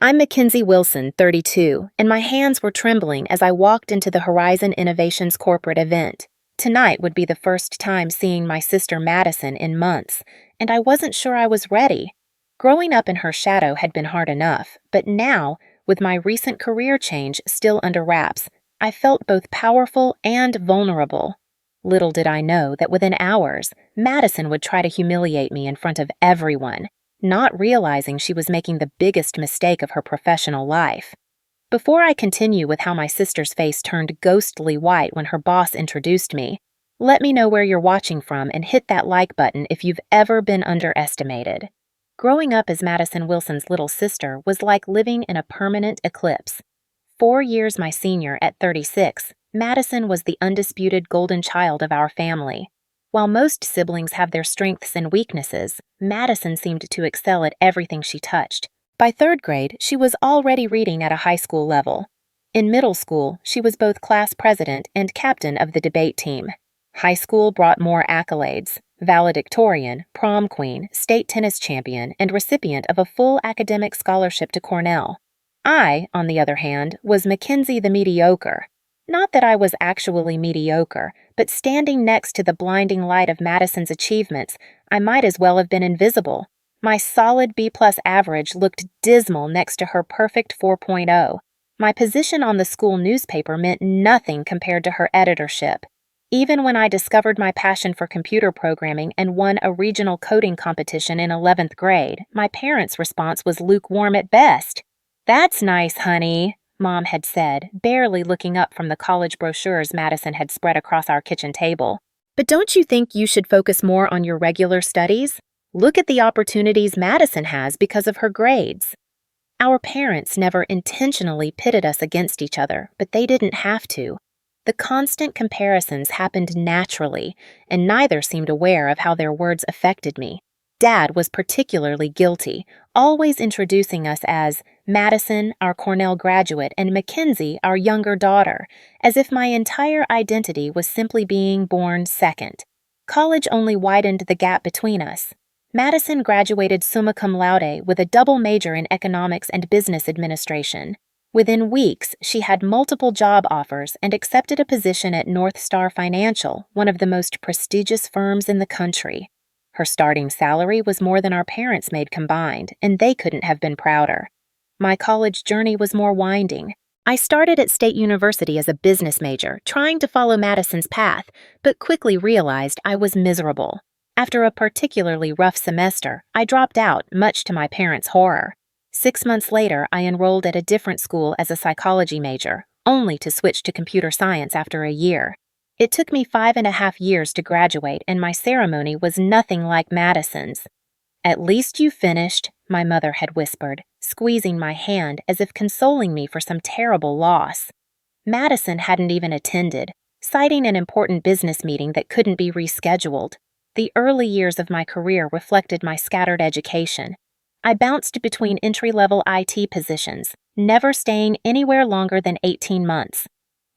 I'm Mackenzie Wilson, 32, and my hands were trembling as I walked into the Horizon Innovations corporate event. Tonight would be the first time seeing my sister Madison in months, and I wasn't sure I was ready. Growing up in her shadow had been hard enough, but now, with my recent career change still under wraps, I felt both powerful and vulnerable. Little did I know that within hours, Madison would try to humiliate me in front of everyone, not realizing she was making the biggest mistake of her professional life. Before I continue with how my sister's face turned ghostly white when her boss introduced me, let me know where you're watching from and hit that like button if you've ever been underestimated. Growing up as Madison Wilson's little sister was like living in a permanent eclipse. 4 years my senior at 36, Madison was the undisputed golden child of our family. While most siblings have their strengths and weaknesses, Madison seemed to excel at everything she touched. By 3rd grade, she was already reading at a high school level. In middle school, she was both class president and captain of the debate team. High school brought more accolades: valedictorian, prom queen, state tennis champion, and recipient of a full academic scholarship to Cornell. I, on the other hand, was Mackenzie the mediocre. Not that I was actually mediocre, but standing next to the blinding light of Madison's achievements, I might as well have been invisible. My solid B-plus average looked dismal next to her perfect 4.0. My position on the school newspaper meant nothing compared to her editorship. Even when I discovered my passion for computer programming and won a regional coding competition in 11th grade, my parents' response was lukewarm at best. "That's nice, honey," Mom had said, barely looking up from the college brochures Madison had spread across our kitchen table. "But don't you think you should focus more on your regular studies? Look at the opportunities Madison has because of her grades." Our parents never intentionally pitted us against each other, but they didn't have to. The constant comparisons happened naturally, and neither seemed aware of how their words affected me. Dad was particularly guilty, always introducing us as Madison, our Cornell graduate, and Mackenzie, our younger daughter, as if my entire identity was simply being born second. College only widened the gap between us. Madison graduated summa cum laude with a double major in economics and business administration. Within weeks, she had multiple job offers and accepted a position at North Star Financial, one of the most prestigious firms in the country. Her starting salary was more than our parents made combined, and they couldn't have been prouder. My college journey was more winding. I started at State University as a business major, trying to follow Madison's path, but quickly realized I was miserable. After a particularly rough semester, I dropped out, much to my parents' horror. 6 months later, I enrolled at a different school as a psychology major, only to switch to computer science after a year. It took me 5.5 years to graduate, and my ceremony was nothing like Madison's. "At least you finished," my mother had whispered, squeezing my hand as if consoling me for some terrible loss. Madison hadn't even attended, citing an important business meeting that couldn't be rescheduled. The early years of my career reflected my scattered education. I bounced between entry-level IT positions, never staying anywhere longer than 18 months.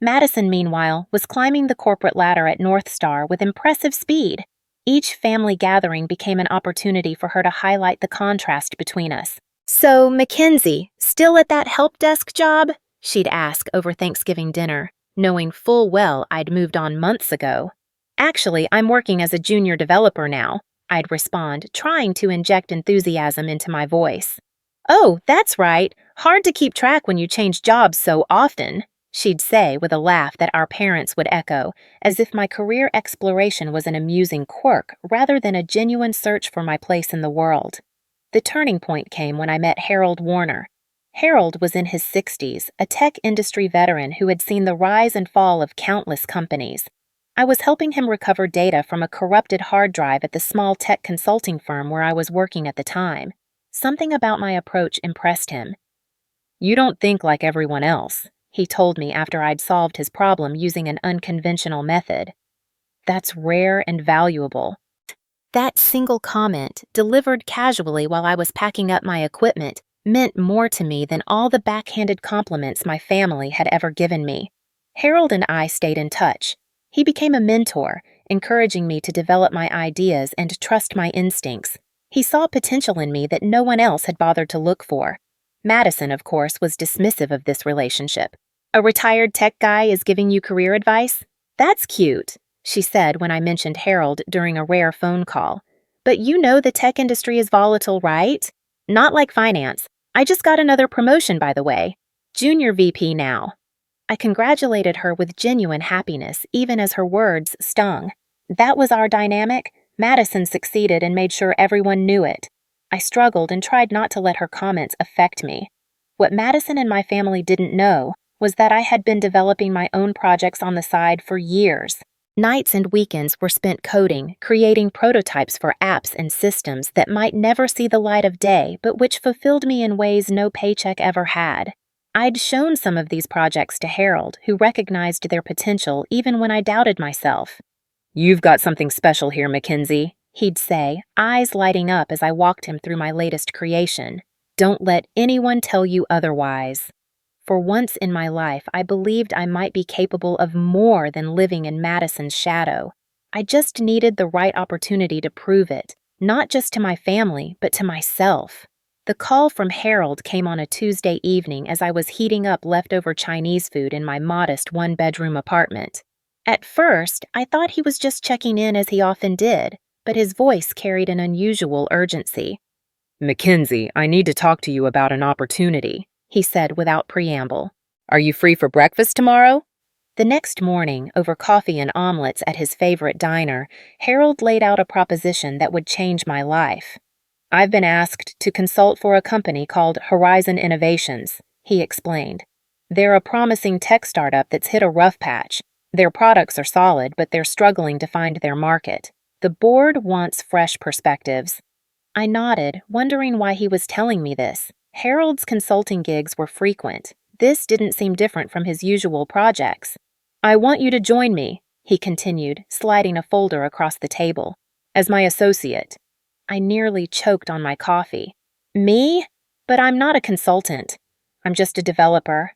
Madison, meanwhile, was climbing the corporate ladder at North Star with impressive speed. Each family gathering became an opportunity for her to highlight the contrast between us. "So, Mackenzie, still at that help desk job?" she'd ask over Thanksgiving dinner, knowing full well I'd moved on months ago. "Actually, I'm working as a junior developer now," I'd respond, trying to inject enthusiasm into my voice. "Oh, that's right. Hard to keep track when you change jobs so often," she'd say with a laugh that our parents would echo, as if my career exploration was an amusing quirk rather than a genuine search for my place in the world. The turning point came when I met Harold Warner. Harold was in his 60s, a tech industry veteran who had seen the rise and fall of countless companies. I was helping him recover data from a corrupted hard drive at the small tech consulting firm where I was working at the time. Something about my approach impressed him. "You don't think like everyone else," he told me after I'd solved his problem using an unconventional method. "That's rare and valuable." That single comment, delivered casually while I was packing up my equipment, meant more to me than all the backhanded compliments my family had ever given me. Harold and I stayed in touch. He became a mentor, encouraging me to develop my ideas and trust my instincts. He saw potential in me that no one else had bothered to look for. Madison, of course, was dismissive of this relationship. A retired tech guy is giving you career advice? That's cute, she said when I mentioned Harold during a rare phone call. But you know the tech industry is volatile, right? Not like finance. I just got another promotion, by the way. Junior VP now. I congratulated her with genuine happiness, even as her words stung. That was our dynamic. Madison succeeded and made sure everyone knew it. I struggled and tried not to let her comments affect me. What Madison and my family didn't know was that I had been developing my own projects on the side for years. Nights and weekends were spent coding, creating prototypes for apps and systems that might never see the light of day, but which fulfilled me in ways no paycheck ever had. I'd shown some of these projects to Harold, who recognized their potential even when I doubted myself. "You've got something special here, Mackenzie," he'd say, eyes lighting up as I walked him through my latest creation. "Don't let anyone tell you otherwise." For once in my life, I believed I might be capable of more than living in Madison's shadow. I just needed the right opportunity to prove it, not just to my family, but to myself. The call from Harold came on a Tuesday evening as I was heating up leftover Chinese food in my modest one-bedroom apartment. At first, I thought he was just checking in as he often did, but his voice carried an unusual urgency. "Mackenzie, I need to talk to you about an opportunity," he said without preamble. "Are you free for breakfast tomorrow?" The next morning, over coffee and omelets at his favorite diner, Harold laid out a proposition that would change my life. "I've been asked to consult for a company called Horizon Innovations," he explained. "They're a promising tech startup that's hit a rough patch. Their products are solid, but they're struggling to find their market. The board wants fresh perspectives." I nodded, wondering why he was telling me this. Harold's consulting gigs were frequent. This didn't seem different from his usual projects. "I want you to join me," he continued, sliding a folder across the table, "as my associate." I nearly choked on my coffee. "Me? But I'm not a consultant. I'm just a developer."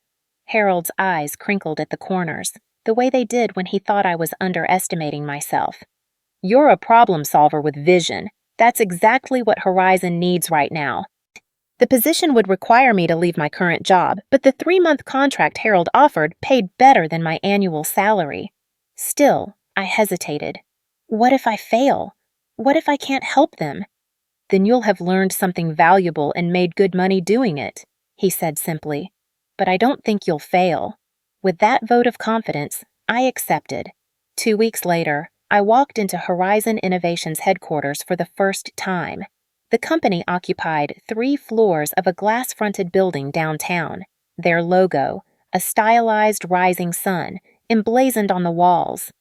Harold's eyes crinkled at the corners, the way they did when he thought I was underestimating myself. "You're a problem solver with vision. That's exactly what Horizon needs right now. The position would require me to leave my current job, but the 3-month contract Harold offered paid better than my annual salary." Still, I hesitated. What if I fail? What if I can't help them? "Then you'll have learned something valuable and made good money doing it," he said simply. "But I don't think you'll fail." With that vote of confidence, I accepted. 2 weeks later, I walked into Horizon Innovations headquarters for the first time. The company occupied 3 floors of a glass-fronted building downtown. Their logo, a stylized rising sun, emblazoned on the walls.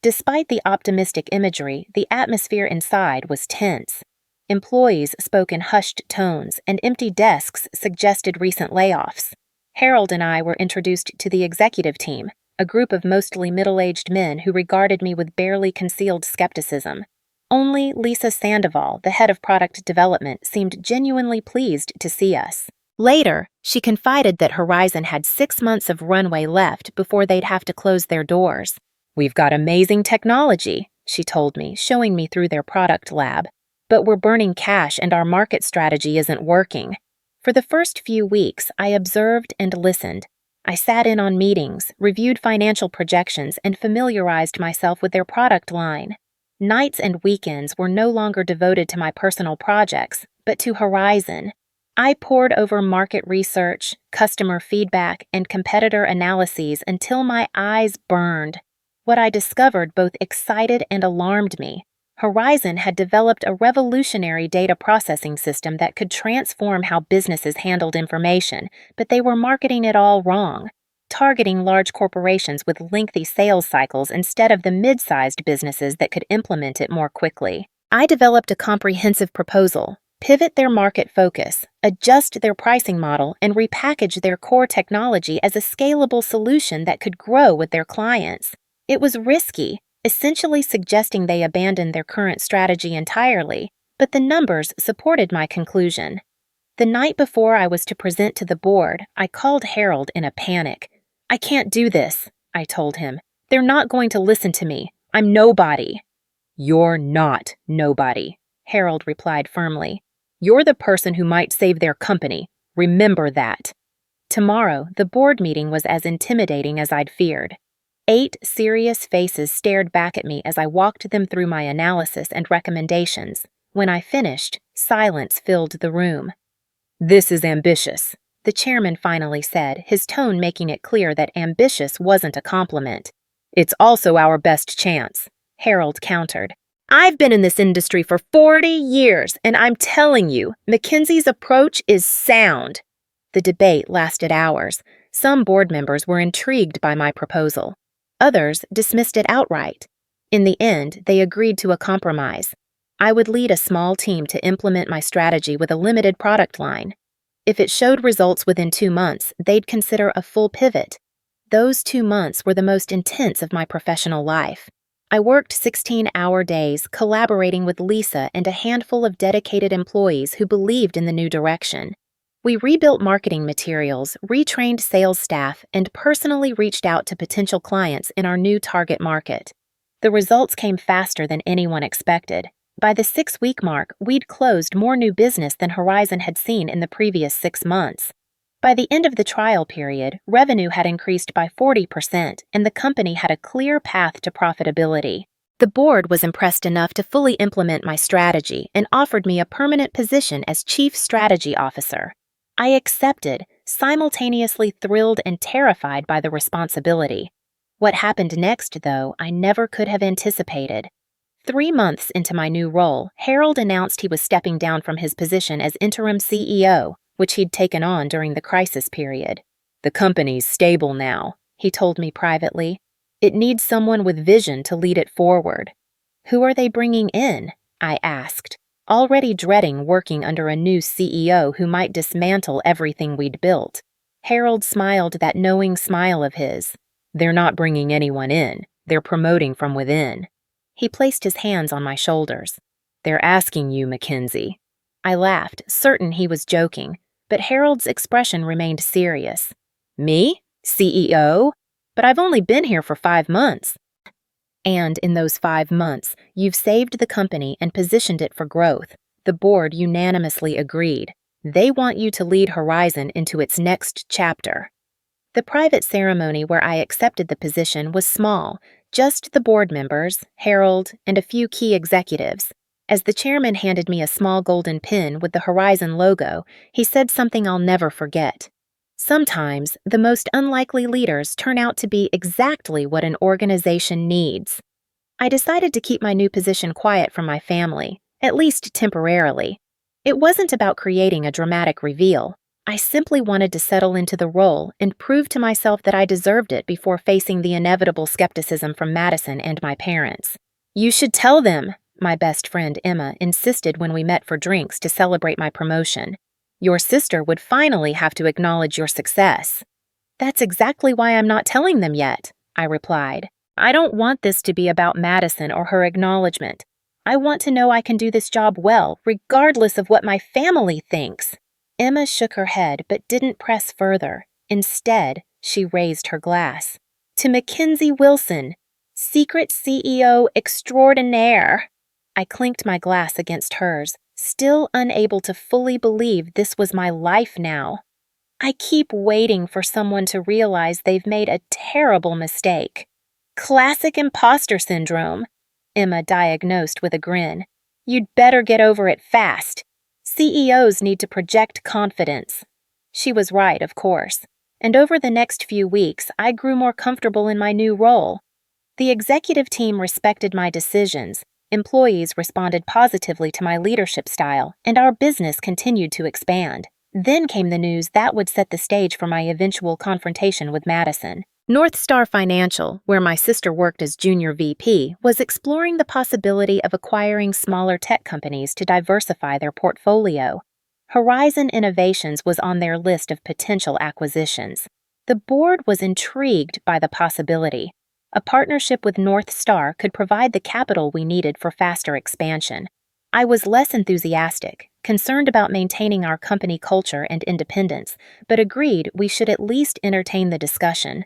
Despite the optimistic imagery, the atmosphere inside was tense. Employees spoke in hushed tones, and empty desks suggested recent layoffs. Harold and I were introduced to the executive team, a group of mostly middle-aged men who regarded me with barely concealed skepticism. Only Lisa Sandoval, the head of product development, seemed genuinely pleased to see us. Later, she confided that Horizon had 6 months of runway left before they'd have to close their doors. "We've got amazing technology," she told me, showing me through their product lab. "But we're burning cash and our market strategy isn't working." For the first few weeks, I observed and listened. I sat in on meetings, reviewed financial projections, and familiarized myself with their product line. Nights and weekends were no longer devoted to my personal projects, but to Horizon. I pored over market research, customer feedback, and competitor analyses until my eyes burned. What I discovered both excited and alarmed me. Horizon had developed a revolutionary data processing system that could transform how businesses handled information, but they were marketing it all wrong, targeting large corporations with lengthy sales cycles instead of the mid-sized businesses that could implement it more quickly. I developed a comprehensive proposal: pivot their market focus, adjust their pricing model, and repackage their core technology as a scalable solution that could grow with their clients. It was risky, essentially suggesting they abandon their current strategy entirely, but the numbers supported my conclusion. The night before I was to present to the board, I called Harold in a panic. "I can't do this," I told him. "They're not going to listen to me. I'm nobody." "You're not nobody," Harold replied firmly. "You're the person who might save their company. Remember that. Tomorrow, the board meeting was as intimidating as I'd feared. 8 serious faces stared back at me as I walked them through my analysis and recommendations. When I finished, silence filled the room. "This is ambitious," the chairman finally said, his tone making it clear that ambitious wasn't a compliment. "It's also our best chance," Harold countered. "I've been in this industry for 40 years, and I'm telling you, McKinsey's approach is sound." The debate lasted hours. Some board members were intrigued by my proposal. Others dismissed it outright. In the end, they agreed to a compromise. I would lead a small team to implement my strategy with a limited product line. If it showed results within 2 months, they'd consider a full pivot. Those 2 months were the most intense of my professional life. I worked 16-hour days collaborating with Lisa and a handful of dedicated employees who believed in the new direction. We rebuilt marketing materials, retrained sales staff, and personally reached out to potential clients in our new target market. The results came faster than anyone expected. By the 6-week mark, we'd closed more new business than Horizon had seen in the previous 6 months. By the end of the trial period, revenue had increased by 40%, and the company had a clear path to profitability. The board was impressed enough to fully implement my strategy and offered me a permanent position as Chief Strategy Officer. I accepted, simultaneously thrilled and terrified by the responsibility. What happened next, though, I never could have anticipated. 3 months into my new role, Harold announced he was stepping down from his position as interim CEO, which he'd taken on during the crisis period. "The company's stable now," he told me privately. "It needs someone with vision to lead it forward." "Who are they bringing in?" I asked, already dreading working under a new CEO who might dismantle everything we'd built. Harold smiled that knowing smile of his. "They're not bringing anyone in. They're promoting from within." He placed his hands on my shoulders. "They're asking you, McKinsey." I laughed, certain he was joking, but Harold's expression remained serious. "Me? CEO? But I've only been here for 5 months." "And in those 5 months, you've saved the company and positioned it for growth." The board unanimously agreed. They want you to lead Horizon into its next chapter. The private ceremony where I accepted the position was small, just the board members, Harold, and a few key executives. As the chairman handed me a small golden pin with the Horizon logo, he said something I'll never forget. "Sometimes, the most unlikely leaders turn out to be exactly what an organization needs." I decided to keep my new position quiet from my family, at least temporarily. It wasn't about creating a dramatic reveal. I simply wanted to settle into the role and prove to myself that I deserved it before facing the inevitable skepticism from Madison and my parents. "You should tell them," my best friend Emma insisted when we met for drinks to celebrate my promotion. "Your sister would finally have to acknowledge your success." "That's exactly why I'm not telling them yet," I replied. "I don't want this to be about Madison or her acknowledgement. I want to know I can do this job well, regardless of what my family thinks." Emma shook her head but didn't press further. Instead, she raised her glass. "To Mackenzie Wilson, secret CEO extraordinaire." I clinked my glass against hers, still unable to fully believe this was my life now. I keep waiting for someone to realize they've made a terrible mistake. "Classic imposter syndrome," Emma diagnosed with a grin. "You'd better get over it fast. CEOs need to project confidence." She was right, of course, and over the next few weeks, I grew more comfortable in my new role. The executive team respected my decisions, employees responded positively to my leadership style, and our business continued to expand. Then came the news that would set the stage for my eventual confrontation with Madison. North Star Financial, where my sister worked as junior VP, was exploring the possibility of acquiring smaller tech companies to diversify their portfolio. Horizon Innovations was on their list of potential acquisitions. The board was intrigued by the possibility. A partnership with North Star could provide the capital we needed for faster expansion. I was less enthusiastic, concerned about maintaining our company culture and independence, but agreed we should at least entertain the discussion.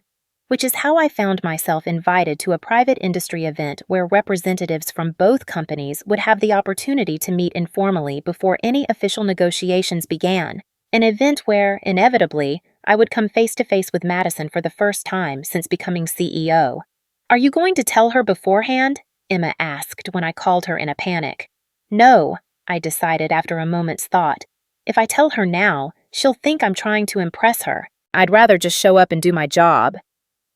Which is how I found myself invited to a private industry event where representatives from both companies would have the opportunity to meet informally before any official negotiations began. an event where, inevitably, I would come face to face with Madison for the first time since becoming CEO. "Are you going to tell her beforehand?" Emma asked when I called her in a panic. "No," I decided after a moment's thought. "If I tell her now, she'll think I'm trying to impress her. I'd rather just show up and do my job."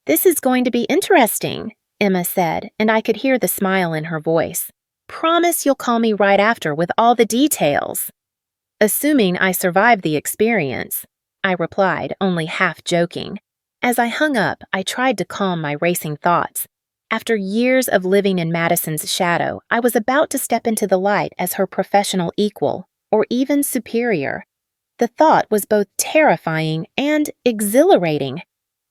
"This is going to be interesting," Emma said, and I could hear the smile in her voice. "Promise you'll call me right after with all the details." "Assuming I survive the experience," I replied, only half joking. As I hung up, I tried to calm my racing thoughts. After years of living in Madison's shadow, I was about to step into the light as her professional equal, or even superior. The thought was both terrifying and exhilarating.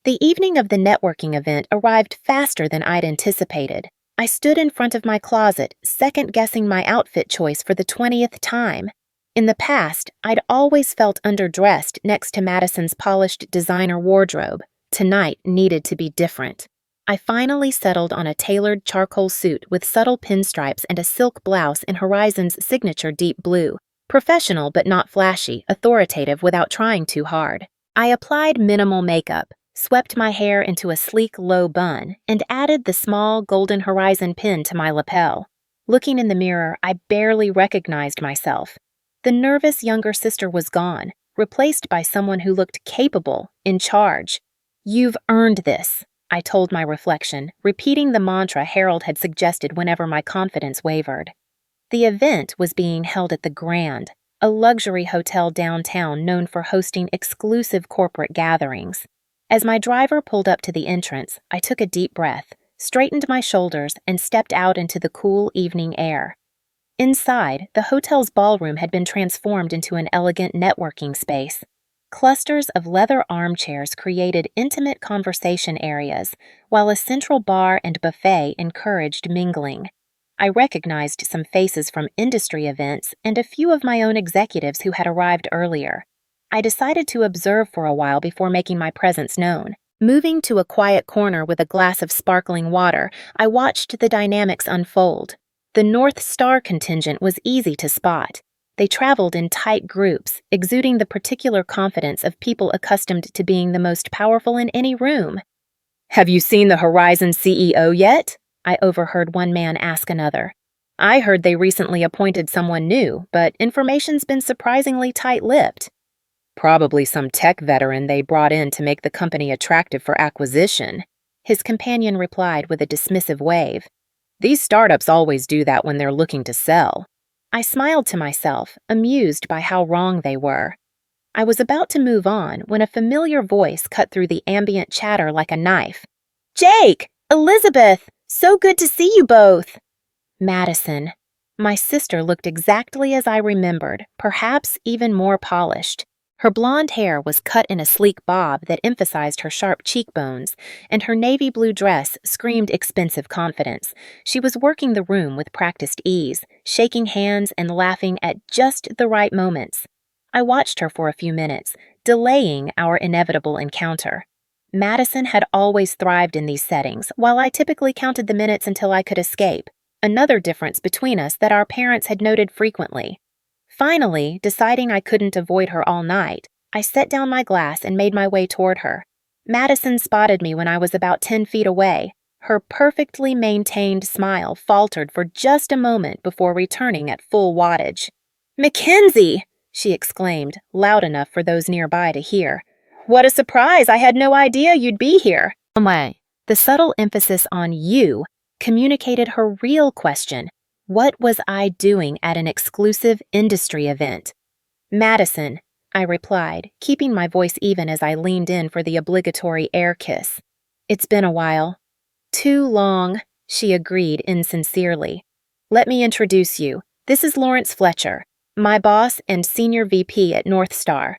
The evening of the networking event arrived faster than I'd anticipated. I stood in front of my closet, second-guessing my outfit choice for the 20th time. In the past, I'd always felt underdressed next to Madison's polished designer wardrobe. Tonight needed to be different. I finally settled on a tailored charcoal suit with subtle pinstripes and a silk blouse in Horizon's signature deep blue. Professional but not flashy, authoritative without trying too hard. I applied minimal makeup, swept my hair into a sleek low bun, and added the small golden Horizon pin to my lapel. Looking in the mirror, I barely recognized myself. The nervous younger sister was gone, replaced by someone who looked capable, in charge. "You've earned this," I told my reflection, repeating the mantra Harold had suggested whenever my confidence wavered. The event was being held at the Grand, a luxury hotel downtown known for hosting exclusive corporate gatherings. As my driver pulled up to the entrance, I took a deep breath, straightened my shoulders, and stepped out into the cool evening air. Inside, the hotel's ballroom had been transformed into an elegant networking space. Clusters of leather armchairs created intimate conversation areas, while a central bar and buffet encouraged mingling. I recognized some faces from industry events and a few of my own executives who had arrived earlier. I decided to observe for a while before making my presence known. Moving to a quiet corner with a glass of sparkling water, I watched the dynamics unfold. The North Star contingent was easy to spot. They traveled in tight groups, exuding the particular confidence of people accustomed to being the most powerful in any room. "Have you seen the Horizon CEO yet?" I overheard one man ask another. "I heard they recently appointed someone new, but information's been surprisingly tight-lipped." "Probably some tech veteran they brought in to make the company attractive for acquisition," his companion replied with a dismissive wave. "These startups always do that when they're looking to sell." I smiled to myself, amused by how wrong they were. I was about to move on when a familiar voice cut through the ambient chatter like a knife. "Jake! Elizabeth! So good to see you both!" Madison. My sister looked exactly as I remembered, perhaps even more polished. Her blonde hair was cut in a sleek bob that emphasized her sharp cheekbones, and her navy blue dress screamed expensive confidence. She was working the room with practiced ease, shaking hands and laughing at just the right moments. I watched her for a few minutes, delaying our inevitable encounter. Madison had always thrived in these settings, while I typically counted the minutes until I could escape. Another difference between us that our parents had noted frequently. Finally, deciding I couldn't avoid her all night, I set down my glass and made my way toward her. Madison spotted me when I was about 10 feet away. Her perfectly maintained smile faltered for just a moment before returning at full wattage. "Mackenzie!" she exclaimed, loud enough for those nearby to hear. "What a surprise! I had no idea you'd be here." The subtle emphasis on "you" communicated her real question. What was I doing at an exclusive industry event? "Madison," I replied, keeping my voice even as I leaned in for the obligatory air kiss. "It's been a while." "Too long," she agreed insincerely. "Let me introduce you. This is Lawrence Fletcher, my boss and senior VP at North Star.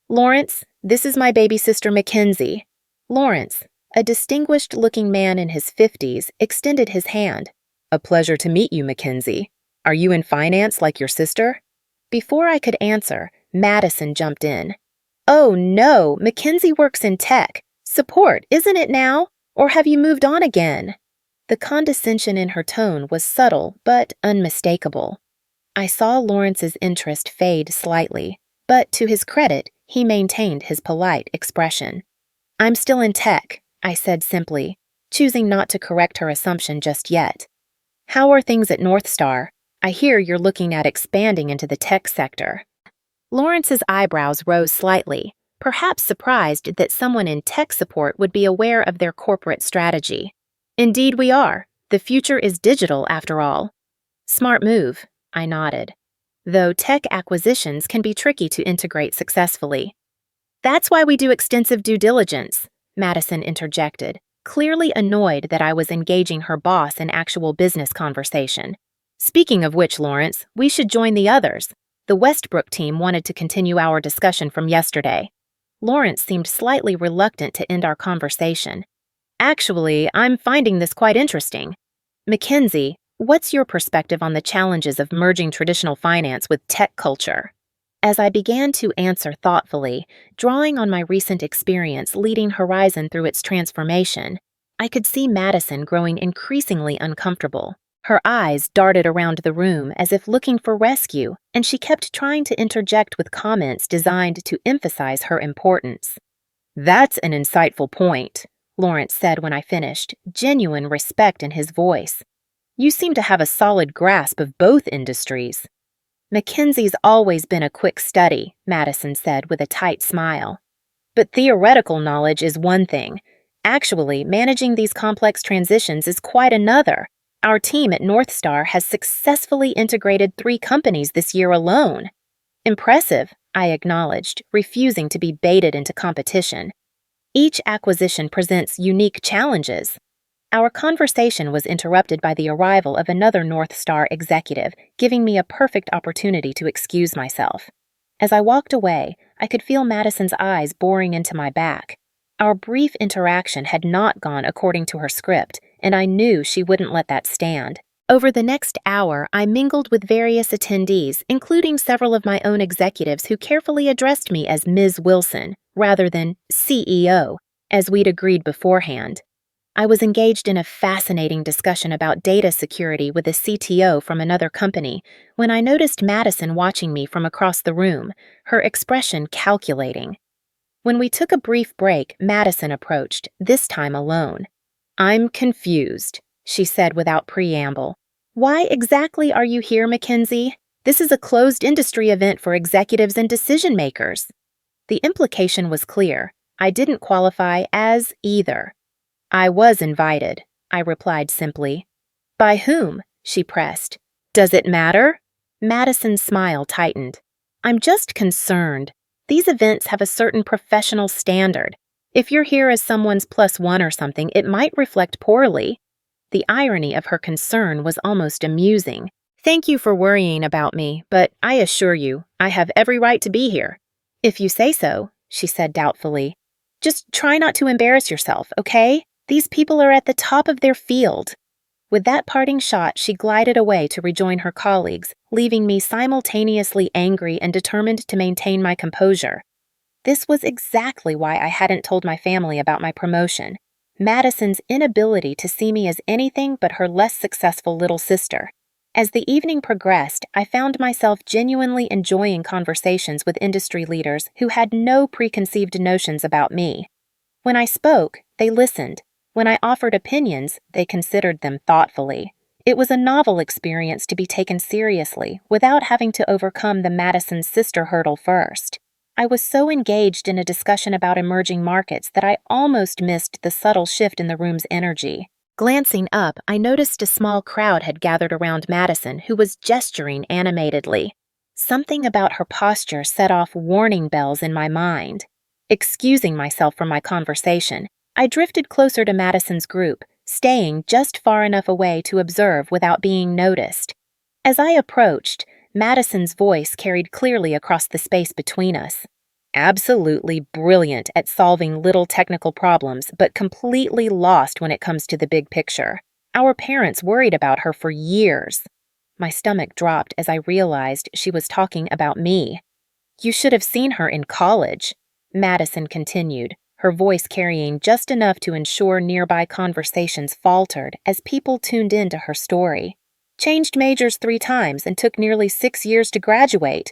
Lawrence, this is my baby sister Mackenzie." Lawrence, a distinguished-looking man in his 50s, extended his hand. "A pleasure to meet you, Mackenzie. Are you in finance like your sister?" Before I could answer, Madison jumped in. "Oh, no, Mackenzie works in tech. Support, isn't it now? Or have you moved on again?" The condescension in her tone was subtle but unmistakable. I saw Lawrence's interest fade slightly, but to his credit, He maintained his polite expression. "I'm still in tech," I said simply, choosing not to correct her assumption just yet. "How are things at North Star? I hear you're looking at expanding into the tech sector." Lawrence's eyebrows rose slightly, perhaps surprised that someone in tech support would be aware of their corporate strategy. "Indeed we are. The future is digital, after all." "Smart move," I nodded. "Though tech acquisitions can be tricky to integrate successfully." "That's why we do extensive due diligence," Madison interjected, clearly annoyed that I was engaging her boss in actual business conversation. "Speaking of which, Lawrence, we should join the others. The Westbrook team wanted to continue our discussion from yesterday." Lawrence seemed slightly reluctant to end our conversation. "Actually, I'm finding this quite interesting. Mackenzie, what's your perspective on the challenges of merging traditional finance with tech culture?" As I began to answer thoughtfully, drawing on my recent experience leading Horizon through its transformation, I could see Madison growing increasingly uncomfortable. Her eyes darted around the room as if looking for rescue, and she kept trying to interject with comments designed to emphasize her importance. "That's an insightful point," Lawrence said when I finished, genuine respect in his voice. "You seem to have a solid grasp of both industries." "Mackenzie's always been a quick study," Madison said with a tight smile. "But theoretical knowledge is one thing. Actually, managing these complex transitions is quite another. Our team at North Star has successfully integrated 3 companies this year alone." "Impressive," I acknowledged, refusing to be baited into competition. "Each acquisition presents unique challenges." Our conversation was interrupted by the arrival of another North Star executive, giving me a perfect opportunity to excuse myself. As I walked away, I could feel Madison's eyes boring into my back. Our brief interaction had not gone according to her script, and I knew she wouldn't let that stand. Over the next hour, I mingled with various attendees, including several of my own executives who carefully addressed me as Ms. Wilson, rather than CEO, as we'd agreed beforehand. I was engaged in a fascinating discussion about data security with a CTO from another company when I noticed Madison watching me from across the room, her expression calculating. When we took a brief break, Madison approached, this time alone. "I'm confused," she said without preamble. "Why exactly are you here, Mackenzie? This is a closed industry event for executives and decision makers." The implication was clear. I didn't qualify as either. "I was invited," I replied simply. "By whom?" she pressed. "Does it matter?" Madison's smile tightened. "I'm just concerned. These events have a certain professional standard. If you're here as someone's +1 or something, it might reflect poorly." The irony of her concern was almost amusing. "Thank you for worrying about me, but I assure you, I have every right to be here." "If you say so," she said doubtfully. "Just try not to embarrass yourself, okay? These people are at the top of their field." With that parting shot, she glided away to rejoin her colleagues, leaving me simultaneously angry and determined to maintain my composure. This was exactly why I hadn't told my family about my promotion. Madison's inability to see me as anything but her less successful little sister. As the evening progressed, I found myself genuinely enjoying conversations with industry leaders who had no preconceived notions about me. When I spoke, they listened. When I offered opinions, they considered them thoughtfully. It was a novel experience to be taken seriously without having to overcome the Madison sister hurdle first. I was so engaged in a discussion about emerging markets that I almost missed the subtle shift in the room's energy. Glancing up, I noticed a small crowd had gathered around Madison, who was gesturing animatedly. Something about her posture set off warning bells in my mind. Excusing myself from my conversation, I drifted closer to Madison's group, staying just far enough away to observe without being noticed. As I approached, Madison's voice carried clearly across the space between us. "Absolutely brilliant at solving little technical problems, but completely lost when it comes to the big picture. Our parents worried about her for years." My stomach dropped as I realized she was talking about me. "You should have seen her in college," Madison continued, her voice carrying just enough to ensure nearby conversations faltered as people tuned in to her story. "Changed majors 3 times and took nearly 6 years to graduate.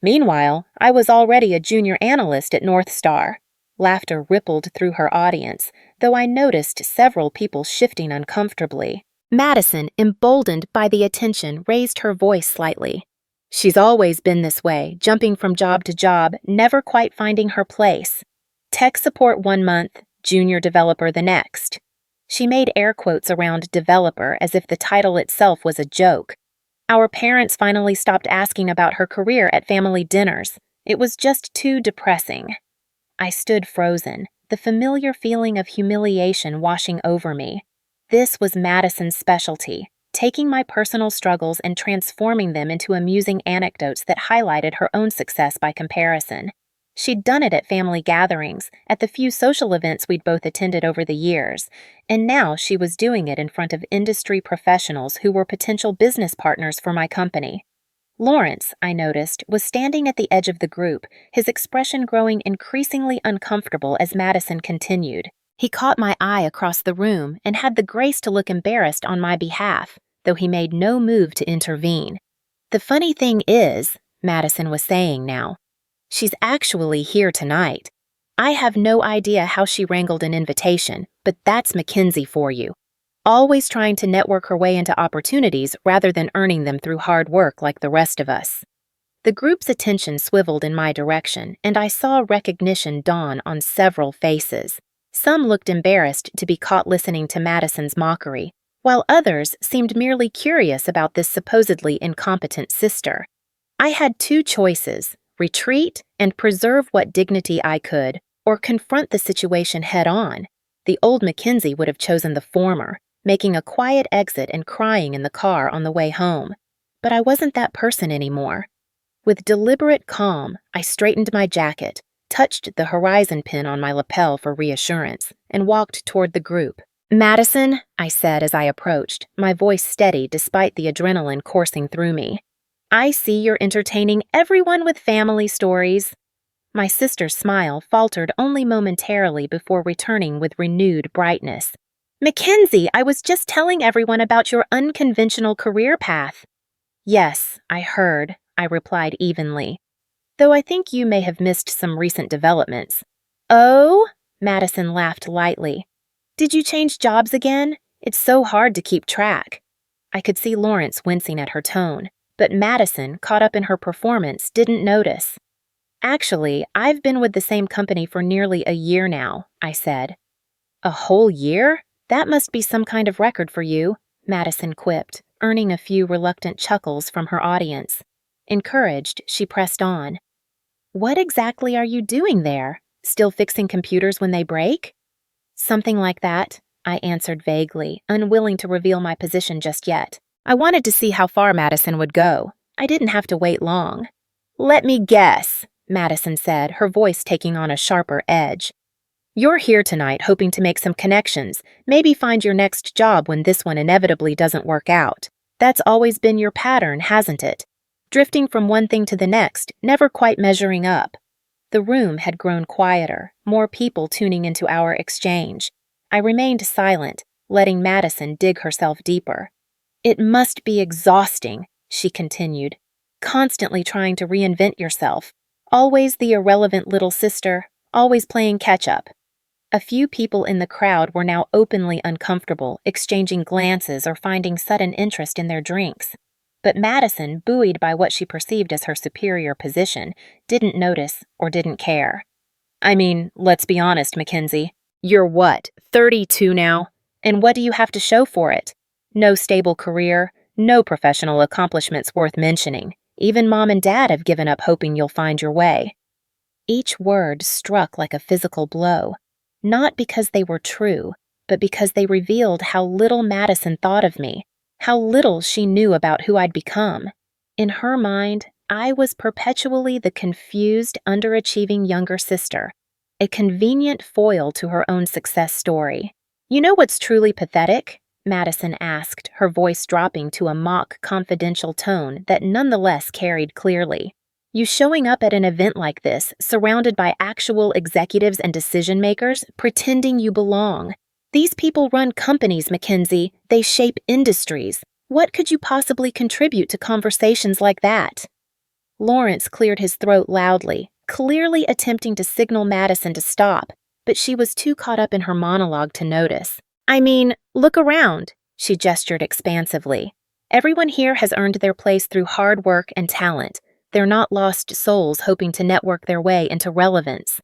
Meanwhile, I was already a junior analyst at North Star. Laughter rippled through her audience, though I noticed several people shifting uncomfortably. Madison, emboldened by the attention, raised her voice slightly. She's always been this way, jumping from job to job, never quite finding her place. Tech support 1 month, junior developer the next. She made air quotes around developer as if the title itself was a joke. Our parents finally stopped asking about her career at family dinners. It was just too depressing. I stood frozen, the familiar feeling of humiliation washing over me. This was Madison's specialty, taking my personal struggles and transforming them into amusing anecdotes that highlighted her own success by comparison. She'd done it at family gatherings, at the few social events we'd both attended over the years, and now she was doing it in front of industry professionals who were potential business partners for my company. Lawrence, I noticed, was standing at the edge of the group, his expression growing increasingly uncomfortable as Madison continued. He caught my eye across the room and had the grace to look embarrassed on my behalf, though he made no move to intervene. The funny thing is, Madison was saying now, she's actually here tonight. I have no idea how she wrangled an invitation, but that's Mackenzie for you. Always trying to network her way into opportunities rather than earning them through hard work like the rest of us. The group's attention swiveled in my direction, and I saw recognition dawn on several faces. Some looked embarrassed to be caught listening to Madison's mockery, while others seemed merely curious about this supposedly incompetent sister. I had two choices: retreat and preserve what dignity I could, or confront the situation head-on. The old Mackenzie would have chosen the former, making a quiet exit and crying in the car on the way home. But I wasn't that person anymore. With deliberate calm, I straightened my jacket, touched the horizon pin on my lapel for reassurance, and walked toward the group. "Madison," I said as I approached, my voice steady despite the adrenaline coursing through me. "I see you're entertaining everyone with family stories." My sister's smile faltered only momentarily before returning with renewed brightness. "Mackenzie, I was just telling everyone about your unconventional career path." "Yes, I heard," I replied evenly. "Though I think you may have missed some recent developments." "Oh?" Madison laughed lightly. "Did you change jobs again? It's so hard to keep track." I could see Lawrence wincing at her tone, but Madison, caught up in her performance, didn't notice. "Actually, I've been with the same company for nearly a year now," I said. "A whole year? That must be some kind of record for you," Madison quipped, earning a few reluctant chuckles from her audience. Encouraged, she pressed on. "What exactly are you doing there? Still fixing computers when they break?" "Something like that," I answered vaguely, unwilling to reveal my position just yet. I wanted to see how far Madison would go. I didn't have to wait long. "Let me guess," Madison said, her voice taking on a sharper edge. "You're here tonight hoping to make some connections, maybe find your next job when this one inevitably doesn't work out. That's always been your pattern, hasn't it? Drifting from one thing to the next, never quite measuring up." The room had grown quieter, more people tuning into our exchange. I remained silent, letting Madison dig herself deeper. "It must be exhausting," she continued, "constantly trying to reinvent yourself. Always the irrelevant little sister, always playing catch-up." A few people in the crowd were now openly uncomfortable, exchanging glances or finding sudden interest in their drinks. But Madison, buoyed by what she perceived as her superior position, didn't notice or didn't care. "I mean, let's be honest, Mackenzie. You're what, 32 now? And what do you have to show for it? No stable career, no professional accomplishments worth mentioning. Even Mom and Dad have given up hoping you'll find your way." Each word struck like a physical blow, not because they were true, but because they revealed how little Madison thought of me, how little she knew about who I'd become. In her mind, I was perpetually the confused, underachieving younger sister, a convenient foil to her own success story. "You know what's truly pathetic?" Madison asked, her voice dropping to a mock confidential tone that nonetheless carried clearly. "You showing up at an event like this, surrounded by actual executives and decision-makers, pretending you belong. These people run companies, Mackenzie. They shape industries. What could you possibly contribute to conversations like that?" Lawrence cleared his throat loudly, clearly attempting to signal Madison to stop, but she was too caught up in her monologue to notice. I mean, look around, she gestured expansively. Everyone here has earned their place through hard work and talent. They're not lost souls hoping to network their way into relevance.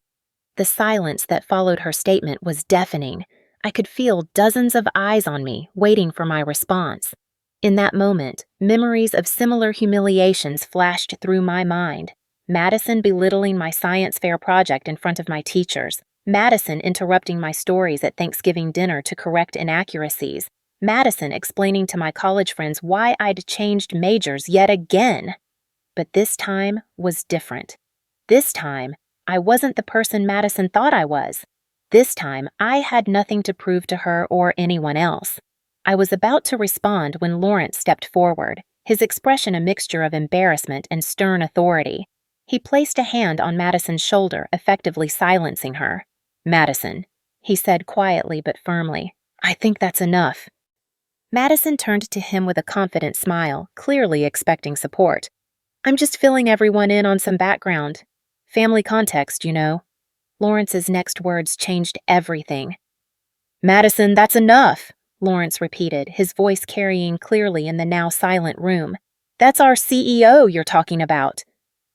The silence that followed her statement was deafening. I could feel dozens of eyes on me, waiting for my response. In that moment, memories of similar humiliations flashed through my mind. Madison belittling my science fair project in front of my teachers. Madison interrupting my stories at Thanksgiving dinner to correct inaccuracies. Madison explaining to my college friends why I'd changed majors yet again. But this time was different. This time, I wasn't the person Madison thought I was. This time, I had nothing to prove to her or anyone else. I was about to respond when Lawrence stepped forward, his expression a mixture of embarrassment and stern authority. He placed a hand on Madison's shoulder, effectively silencing her. "Madison," he said quietly but firmly, "I think that's enough." Madison turned to him with a confident smile, clearly expecting support. "I'm just filling everyone in on some background. Family context, you know." Lawrence's next words changed everything. "Madison, that's enough," Lawrence repeated, his voice carrying clearly in the now silent room. "That's our CEO you're talking about."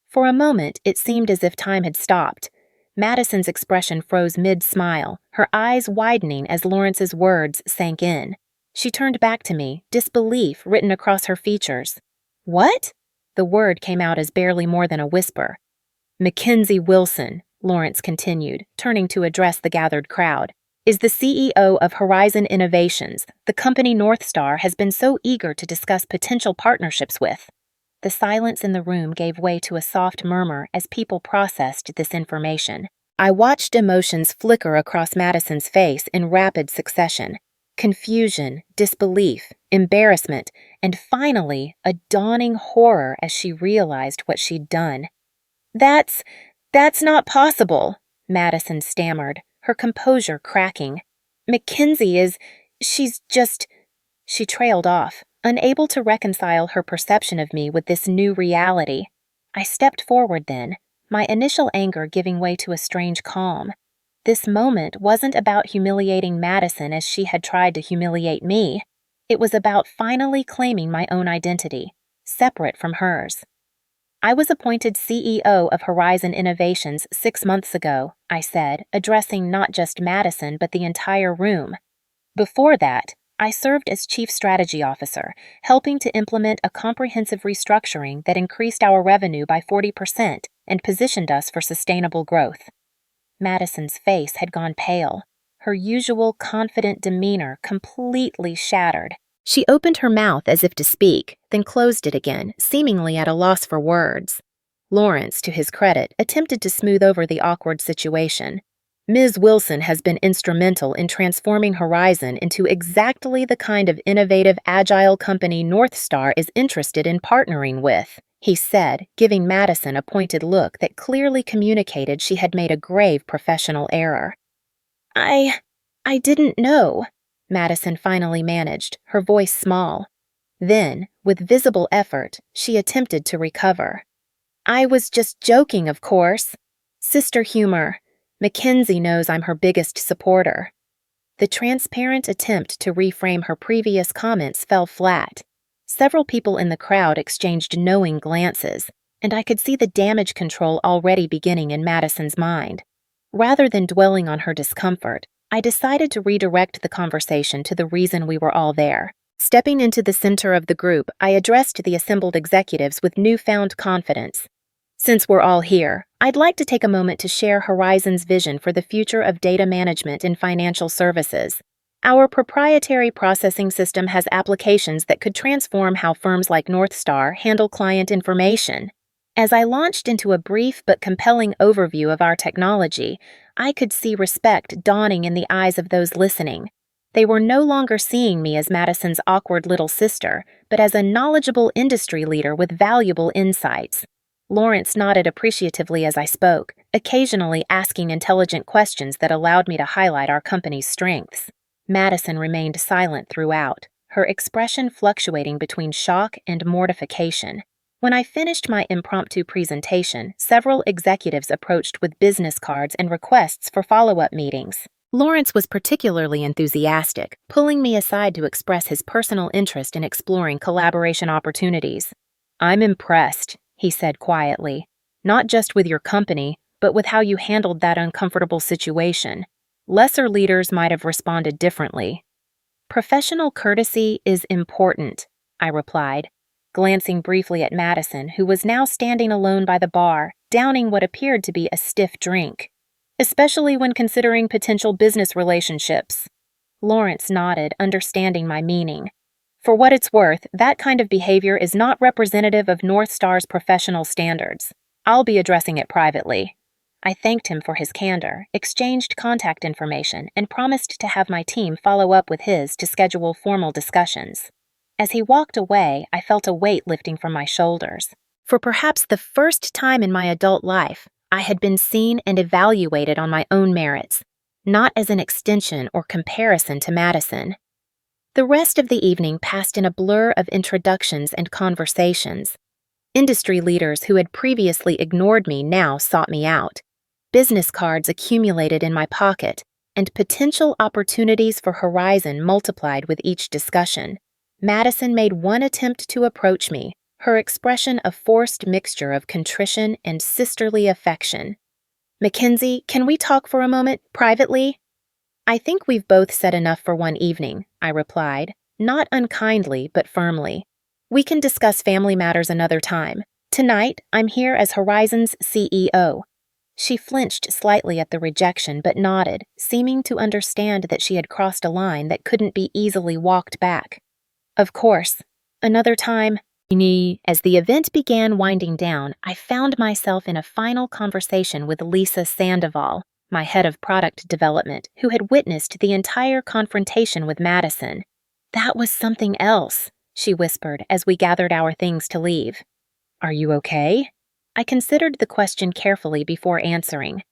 For a moment, it seemed as if time had stopped. Madison's expression froze mid-smile, her eyes widening as Lawrence's words sank in. She turned back to me, disbelief written across her features. "What?" The word came out as barely more than a whisper. "Mackenzie Wilson," Lawrence continued, turning to address the gathered crowd, "is the CEO of Horizon Innovations, the company North Star has been so eager to discuss potential partnerships with." The silence in the room gave way to a soft murmur as people processed this information. I watched emotions flicker across Madison's face in rapid succession. Confusion, disbelief, embarrassment, and finally, a dawning horror as she realized what she'd done. That's not possible," Madison stammered, her composure cracking. She's just—" She trailed off, unable to reconcile her perception of me with this new reality. I stepped forward then, my initial anger giving way to a strange calm. This moment wasn't about humiliating Madison as she had tried to humiliate me. It was about finally claiming my own identity, separate from hers. "I was appointed CEO of Horizon Innovations 6 months ago," I said, addressing not just Madison but the entire room. "Before that, I served as Chief Strategy Officer, helping to implement a comprehensive restructuring that increased our revenue by 40% and positioned us for sustainable growth." Madison's face had gone pale, her usual confident demeanor completely shattered. She opened her mouth as if to speak, then closed it again, seemingly at a loss for words. Lawrence, to his credit, attempted to smooth over the awkward situation. "Ms. Wilson has been instrumental in transforming Horizon into exactly the kind of innovative, agile company North Star is interested in partnering with," he said, giving Madison a pointed look that clearly communicated she had made a grave professional error. I didn't know," Madison finally managed, her voice small. Then, with visible effort, she attempted to recover. "I was just joking, of course. Sister humor. Mackenzie knows I'm her biggest supporter." The transparent attempt to reframe her previous comments fell flat. Several people in the crowd exchanged knowing glances, and I could see the damage control already beginning in Madison's mind. Rather than dwelling on her discomfort, I decided to redirect the conversation to the reason we were all there. Stepping into the center of the group, I addressed the assembled executives with newfound confidence. "Since we're all here, I'd like to take a moment to share Horizon's vision for the future of data management in financial services. Our proprietary processing system has applications that could transform how firms like North Star handle client information." As I launched into a brief but compelling overview of our technology, I could see respect dawning in the eyes of those listening. They were no longer seeing me as Madison's awkward little sister, but as a knowledgeable industry leader with valuable insights. Lawrence nodded appreciatively as I spoke, occasionally asking intelligent questions that allowed me to highlight our company's strengths. Madison remained silent throughout, her expression fluctuating between shock and mortification. When I finished my impromptu presentation, several executives approached with business cards and requests for follow-up meetings. Lawrence was particularly enthusiastic, pulling me aside to express his personal interest in exploring collaboration opportunities. "I'm impressed," he said quietly, "not just with your company, but with how you handled that uncomfortable situation. Lesser leaders might have responded differently." "Professional courtesy is important," I replied, glancing briefly at Madison, who was now standing alone by the bar, downing what appeared to be a stiff drink. "Especially when considering potential business relationships." Lawrence nodded, understanding my meaning. "For what it's worth, that kind of behavior is not representative of North Star's professional standards. I'll be addressing it privately." I thanked him for his candor, exchanged contact information, and promised to have my team follow up with his to schedule formal discussions. As he walked away, I felt a weight lifting from my shoulders. For perhaps the first time in my adult life, I had been seen and evaluated on my own merits, not as an extension or comparison to Madison. The rest of the evening passed in a blur of introductions and conversations. Industry leaders who had previously ignored me now sought me out. Business cards accumulated in my pocket, and potential opportunities for Horizon multiplied with each discussion. Madison made one attempt to approach me, her expression a forced mixture of contrition and sisterly affection. "Mackenzie, can we talk for a moment, privately?" "I think we've both said enough for one evening," I replied, not unkindly but firmly. "We can discuss family matters another time. Tonight, I'm here as Horizon's CEO." She flinched slightly at the rejection but nodded, seeming to understand that she had crossed a line that couldn't be easily walked back. "Of course. Another time." As the event began winding down, I found myself in a final conversation with Lisa Sandoval, my head of product development, who had witnessed the entire confrontation with Madison. "That was something else," she whispered as we gathered our things to leave. "Are you okay?" I considered the question carefully before answering.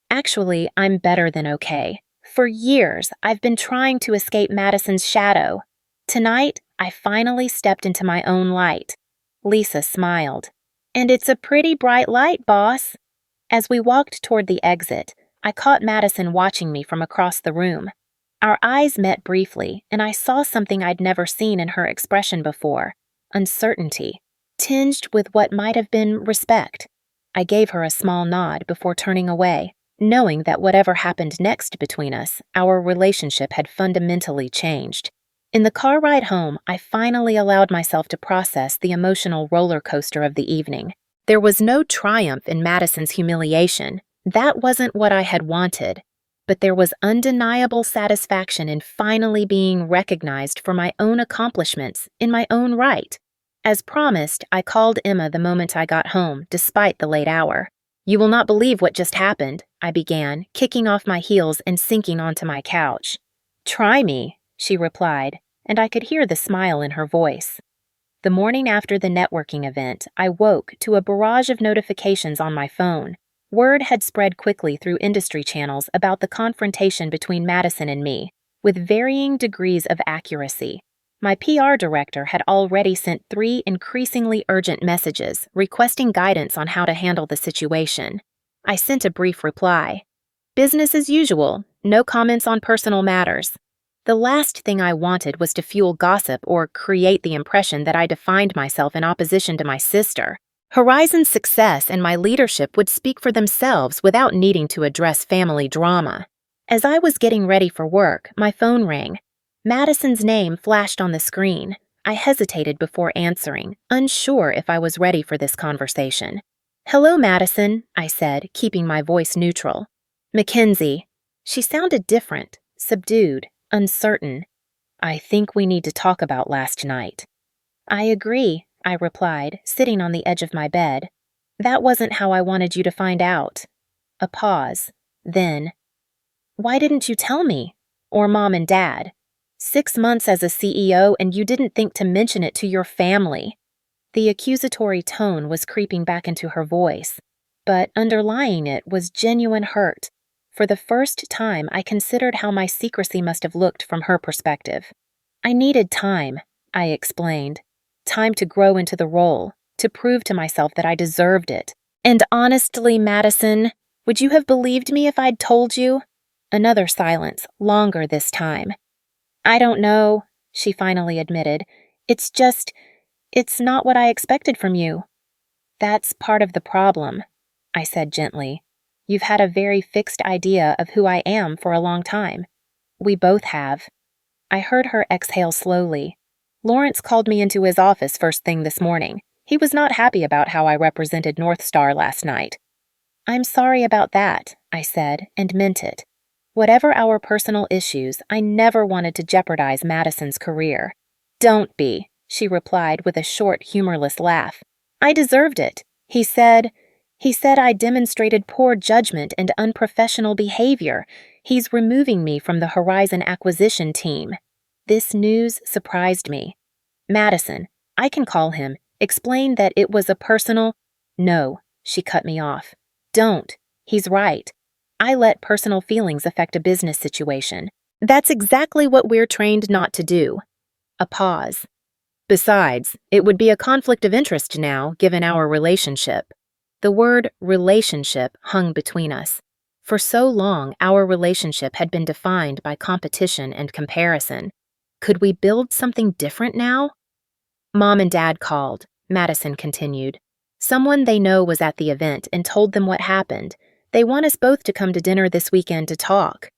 "Actually, I'm better than okay. For years, I've been trying to escape Madison's shadow. Tonight, I finally stepped into my own light." Lisa smiled. "And it's a pretty bright light, boss." As we walked toward the exit, I caught Madison watching me from across the room. Our eyes met briefly, and I saw something I'd never seen in her expression before: uncertainty, tinged with what might have been respect. I gave her a small nod before turning away, knowing that whatever happened next between us, our relationship had fundamentally changed. In the car ride home, I finally allowed myself to process the emotional roller coaster of the evening. There was no triumph in Madison's humiliation. That wasn't what I had wanted. But there was undeniable satisfaction in finally being recognized for my own accomplishments in my own right. As promised, I called Emma the moment I got home, despite the late hour. "You will not believe what just happened," I began, kicking off my heels and sinking onto my couch. "Try me," she replied, and I could hear the smile in her voice. The morning after the networking event, I woke to a barrage of notifications on my phone. Word had spread quickly through industry channels about the confrontation between Madison and me, with varying degrees of accuracy. My PR director had already sent 3 increasingly urgent messages requesting guidance on how to handle the situation. I sent a brief reply. "Business as usual, no comments on personal matters." The last thing I wanted was to fuel gossip or create the impression that I defined myself in opposition to my sister. Horizon's success and my leadership would speak for themselves without needing to address family drama. As I was getting ready for work, my phone rang. Madison's name flashed on the screen. I hesitated before answering, unsure if I was ready for this conversation. "Hello, Madison," I said, keeping my voice neutral. "Mackenzie." She sounded different, subdued, uncertain. "I think we need to talk about last night." "I agree," I replied, sitting on the edge of my bed. "That wasn't how I wanted you to find out." A pause. Then, "Why didn't you tell me? Or Mom and Dad? 6 months as a CEO and you didn't think to mention it to your family." The accusatory tone was creeping back into her voice, but underlying it was genuine hurt. For the first time, I considered how my secrecy must have looked from her perspective. "I needed time," I explained. "Time to grow into the role, to prove to myself that I deserved it. And honestly, Madison, would you have believed me if I'd told you? Another silence, longer this time. I don't know, she finally admitted. It's not what I expected from you. That's part of the problem, I said gently. You've had a very fixed idea of who I am for a long time. We both have. I heard her exhale slowly. Lawrence called me into his office first thing this morning. He was not happy about how I represented North Star last night. I'm sorry about that, I said, and meant it. Whatever our personal issues, I never wanted to jeopardize Madison's career. Don't be, she replied with a short, humorless laugh. I deserved it. He said I demonstrated poor judgment and unprofessional behavior. He's removing me from the Horizon acquisition team. This news surprised me. Madison, I can call him, explain that it was a personal— No, she cut me off. Don't. He's right. I let personal feelings affect a business situation. That's exactly what we're trained not to do. A pause. Besides, it would be a conflict of interest now, given our relationship. The word relationship hung between us. For so long, our relationship had been defined by competition and comparison. Could we build something different now? Mom and Dad called, Madison continued. Someone they know was at the event and told them what happened. They want us both to come to dinner this weekend to talk.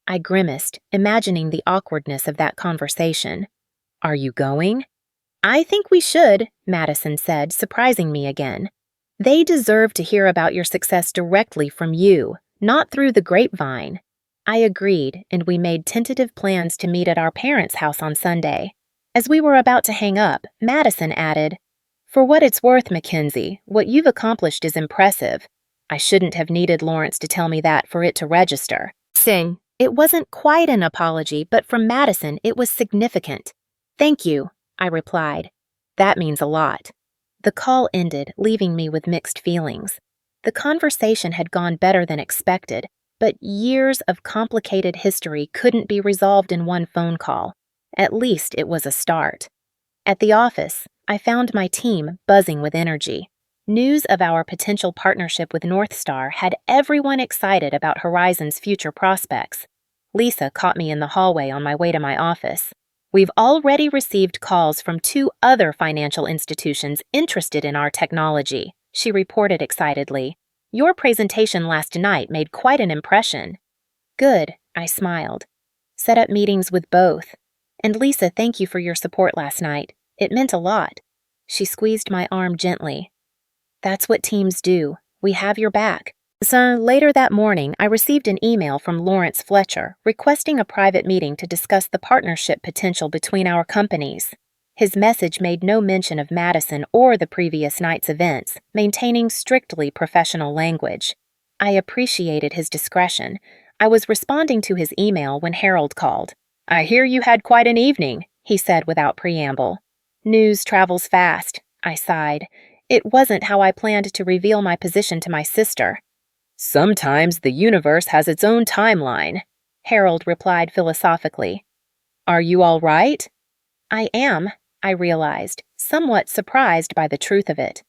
I grimaced, imagining the awkwardness of that conversation. Are you going? I think we should, Madison said, surprising me again. They deserve to hear about your success directly from you, not through the grapevine. I agreed, and we made tentative plans to meet at our parents' house on Sunday. As we were about to hang up, Madison added, For what it's worth, Mackenzie, what you've accomplished is impressive. I shouldn't have needed Lawrence to tell me that for it to register. It wasn't quite an apology, but from Madison it was significant. Thank you, I replied. That means a lot. The call ended, leaving me with mixed feelings. The conversation had gone better than expected, but years of complicated history couldn't be resolved in one phone call. At least it was a start. At the office, I found my team buzzing with energy. News of our potential partnership with North Star had everyone excited about Horizon's future prospects. Lisa caught me in the hallway on my way to my office. We've already received calls from 2 other financial institutions interested in our technology, she reported excitedly. Your presentation last night made quite an impression. Good, I smiled. Set up meetings with both. And Lisa, thank you for your support last night. It meant a lot. She squeezed my arm gently. That's what teams do. We have your back. So later that morning, I received an email from Lawrence Fletcher requesting a private meeting to discuss the partnership potential between our companies. His message made no mention of Madison or the previous night's events, maintaining strictly professional language. I appreciated his discretion. I was responding to his email when Harold called. I hear you had quite an evening, he said without preamble. News travels fast, I sighed. It wasn't how I planned to reveal my position to my sister. Sometimes the universe has its own timeline, Harold replied philosophically. Are you all right? I am, I realized, somewhat surprised by the truth of it.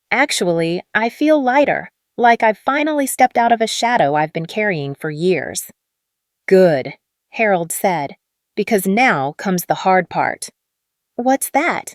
Actually, I feel lighter, like I've finally stepped out of a shadow I've been carrying for years. Good, Harold said, because now comes the hard part. What's that?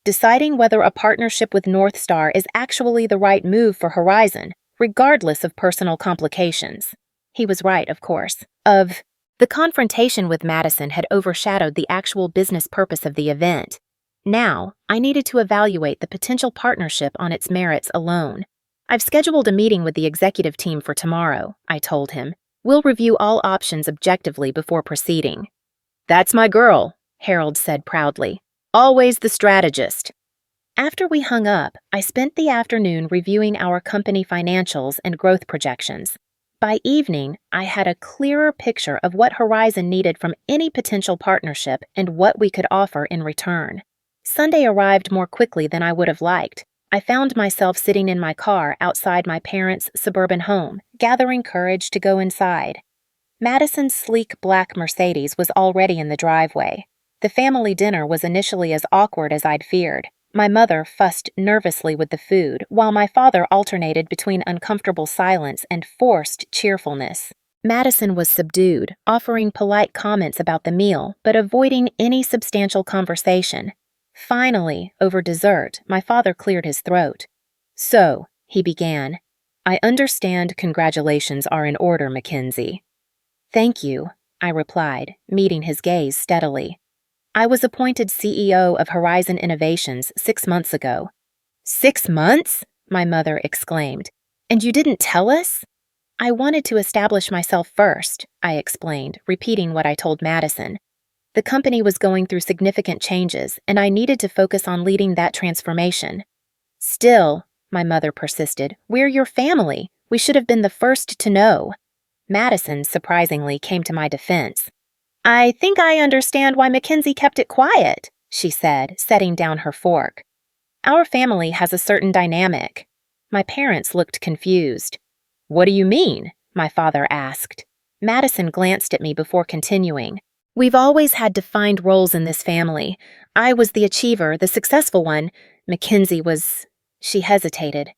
Deciding whether a partnership with North Star is actually the right move for Horizon, regardless of personal complications. He was right, of course. The confrontation with Madison had overshadowed the actual business purpose of the event. Now, I needed to evaluate the potential partnership on its merits alone. I've scheduled a meeting with the executive team for tomorrow, I told him. We'll review all options objectively before proceeding. That's my girl, Harold said proudly. Always the strategist. After we hung up, I spent the afternoon reviewing our company financials and growth projections. By evening, I had a clearer picture of what Horizon needed from any potential partnership and what we could offer in return. Sunday arrived more quickly than I would have liked. I found myself sitting in my car outside my parents' suburban home, gathering courage to go inside. Madison's sleek black Mercedes was already in the driveway. The family dinner was initially as awkward as I'd feared. My mother fussed nervously with the food, while my father alternated between uncomfortable silence and forced cheerfulness. Madison was subdued, offering polite comments about the meal, but avoiding any substantial conversation. Finally, over dessert, my father cleared his throat. "So," he began, "I understand congratulations are in order, Mackenzie." "Thank you," I replied, meeting his gaze steadily. "I was appointed CEO of Horizon Innovations 6 months ago." "6 months?" my mother exclaimed. "And you didn't tell us?" "I wanted to establish myself first," I explained, repeating what I told Madison. "The company was going through significant changes, and I needed to focus on leading that transformation." "Still," my mother persisted, "we're your family. We should have been the first to know." Madison, surprisingly, came to my defense. "I think I understand why Mackenzie kept it quiet," she said, setting down her fork. "Our family has a certain dynamic." My parents looked confused. "What do you mean?" my father asked. Madison glanced at me before continuing. "We've always had defined roles in this family. I was the achiever, the successful one. Mackenzie was—" She hesitated.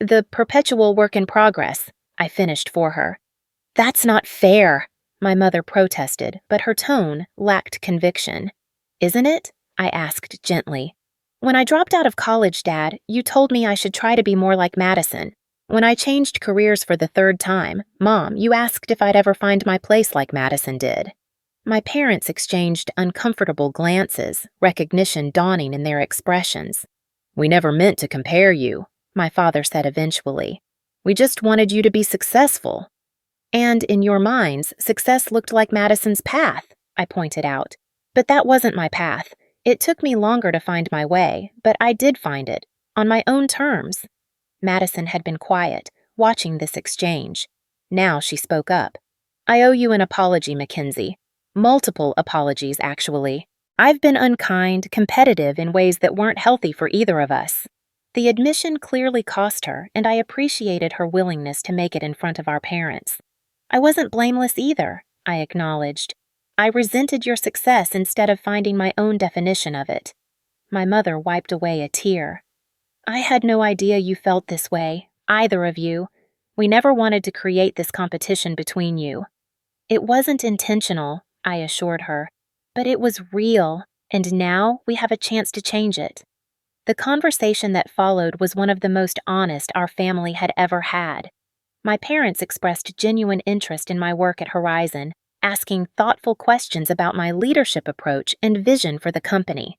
"The perpetual work in progress," I finished for her. "That's not fair," my mother protested, but her tone lacked conviction. "Isn't it?" I asked gently. "When I dropped out of college, Dad, you told me I should try to be more like Madison. When I changed careers for the 3rd time, Mom, you asked if I'd ever find my place like Madison did." My parents exchanged uncomfortable glances, recognition dawning in their expressions. "We never meant to compare you," my father said eventually. "We just wanted you to be successful." "And in your minds, success looked like Madison's path," I pointed out. "But that wasn't my path. It took me longer to find my way, but I did find it, on my own terms." Madison had been quiet, watching this exchange. Now she spoke up. "I owe you an apology, Mackenzie. Multiple apologies, actually. I've been unkind, competitive in ways that weren't healthy for either of us." The admission clearly cost her, and I appreciated her willingness to make it in front of our parents. "I wasn't blameless either," I acknowledged. "I resented your success instead of finding my own definition of it." My mother wiped away a tear. "I had no idea you felt this way, either of you. We never wanted to create this competition between you." "It wasn't intentional," I assured her, "but it was real, and now we have a chance to change it." The conversation that followed was one of the most honest our family had ever had. My parents expressed genuine interest in my work at Horizon, asking thoughtful questions about my leadership approach and vision for the company.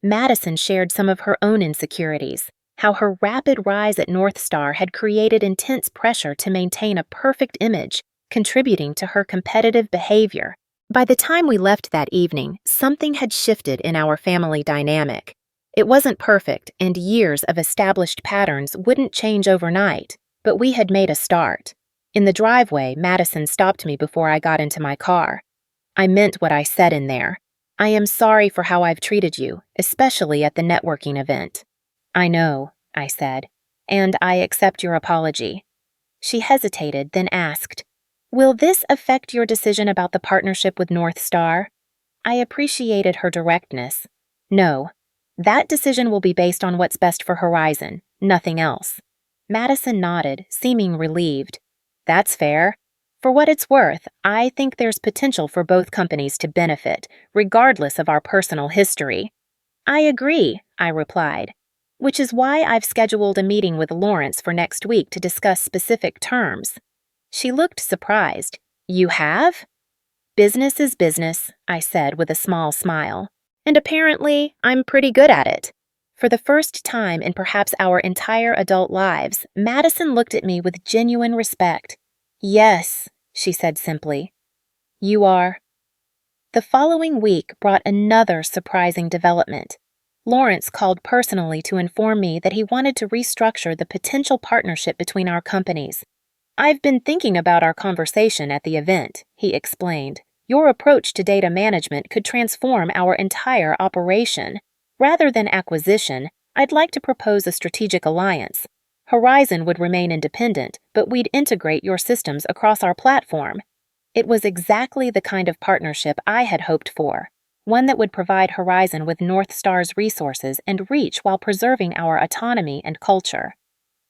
Madison shared some of her own insecurities, how her rapid rise at North Star had created intense pressure to maintain a perfect image, contributing to her competitive behavior. By the time we left that evening, something had shifted in our family dynamic. It wasn't perfect, and years of established patterns wouldn't change overnight, but we had made a start. In the driveway, Madison stopped me before I got into my car. "I meant what I said in there. I am sorry for how I've treated you, especially at the networking event." "I know," I said, "and I accept your apology." She hesitated, then asked, "Will this affect your decision about the partnership with North Star?" I appreciated her directness. "No. That decision will be based on what's best for Horizon, nothing else." Madison nodded, seeming relieved. "That's fair. For what it's worth, I think there's potential for both companies to benefit, regardless of our personal history." "I agree," I replied, "which is why I've scheduled a meeting with Lawrence for next week to discuss specific terms." She looked surprised. "You have?" "Business is business," I said with a small smile. "And apparently, I'm pretty good at it." For the first time in perhaps our entire adult lives, Madison looked at me with genuine respect. "Yes," she said simply. "You are." The following week brought another surprising development. Lawrence called personally to inform me that he wanted to restructure the potential partnership between our companies. "I've been thinking about our conversation at the event," he explained. "Your approach to data management could transform our entire operation. Rather than acquisition, I'd like to propose a strategic alliance. Horizon would remain independent, but we'd integrate your systems across our platform." It was exactly the kind of partnership I had hoped for. one that would provide Horizon with North Star's resources and reach while preserving our autonomy and culture.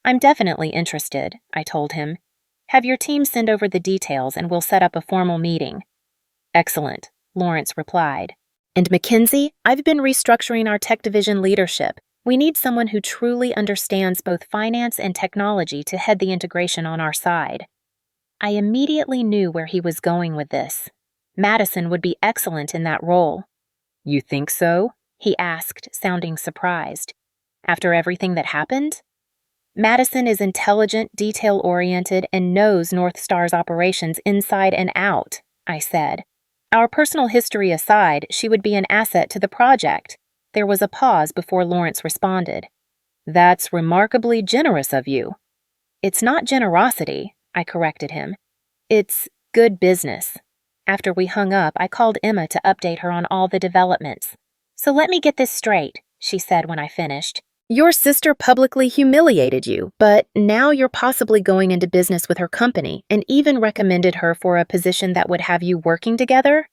I'm definitely interested, I told him. Have your team send over the details and we'll set up a formal meeting. Excellent, Lawrence replied. And Mackenzie, I've been restructuring our tech division leadership. We need someone who truly understands both finance and technology to head the integration on our side. I immediately knew where he was going with this. Madison would be excellent in that role. You think so? He asked, sounding surprised. After everything that happened? Madison is intelligent, detail-oriented, and knows North Star's operations inside and out, I said. Our personal history aside, she would be an asset to the project. There was a pause before Lawrence responded. That's remarkably generous of you. It's not generosity, I corrected him. It's good business. After we hung up, I called Emma to update her on all the developments. So let me get this straight, she said when I finished. Your sister publicly humiliated you, but now you're possibly going into business with her company and even recommended her for a position that would have you working together?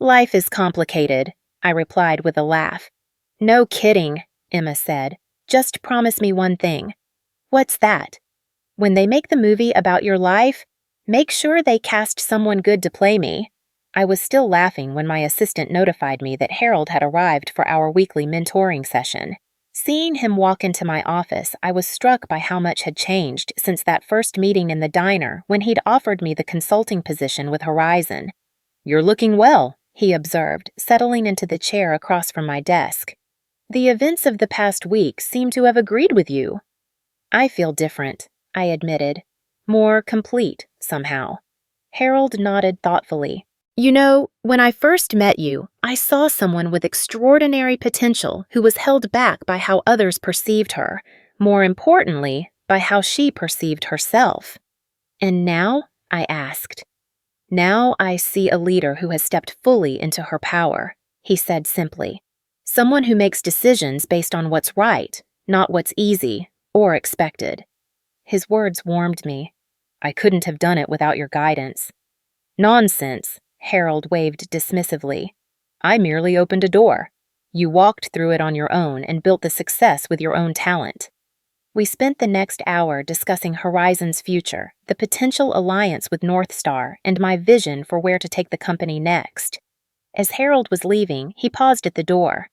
Life is complicated, I replied with a laugh. No kidding, Emma said. Just promise me one thing. What's that? When they make the movie about your life, make sure they cast someone good to play me. I was still laughing when my assistant notified me that Harold had arrived for our weekly mentoring session. Seeing him walk into my office, I was struck by how much had changed since that first meeting in the diner when he'd offered me the consulting position with Horizon. You're looking well, he observed, settling into the chair across from my desk. The events of the past week seem to have agreed with you. I feel different, I admitted. More complete, somehow. Harold nodded thoughtfully. You know, when I first met you, I saw someone with extraordinary potential who was held back by how others perceived her, more importantly, by how she perceived herself. And now, I asked. Now I see a leader who has stepped fully into her power, he said simply. Someone who makes decisions based on what's right, not what's easy or expected. His words warmed me. I couldn't have done it without your guidance. Nonsense, Harold waved dismissively. I merely opened a door. You walked through it on your own and built the success with your own talent. We spent the next hour discussing Horizon's future, the potential alliance with North Star, and my vision for where to take the company next. As Harold was leaving, he paused at the door.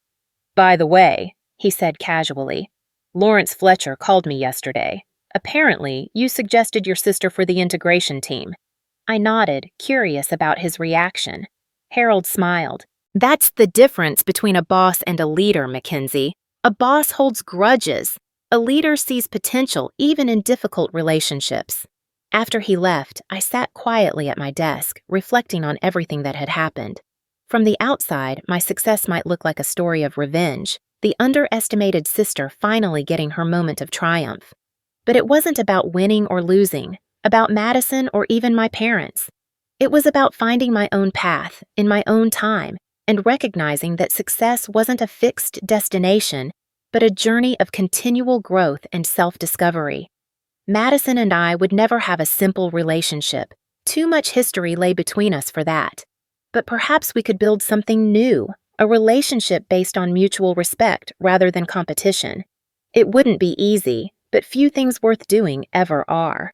By the way, he said casually, Lawrence Fletcher called me yesterday. Apparently, you suggested your sister for the integration team. I nodded, curious about his reaction. Harold smiled. That's the difference between a boss and a leader, Mackenzie. A boss holds grudges. A leader sees potential even in difficult relationships. After he left, I sat quietly at my desk, reflecting on everything that had happened. From the outside, my success might look like a story of revenge, the underestimated sister finally getting her moment of triumph. But it wasn't about winning or losing, about Madison or even my parents. It was about finding my own path, in my own time, and recognizing that success wasn't a fixed destination, but a journey of continual growth and self-discovery. Madison and I would never have a simple relationship. Too much history lay between us for that. But perhaps we could build something new, a relationship based on mutual respect rather than competition. It wouldn't be easy, but few things worth doing ever are.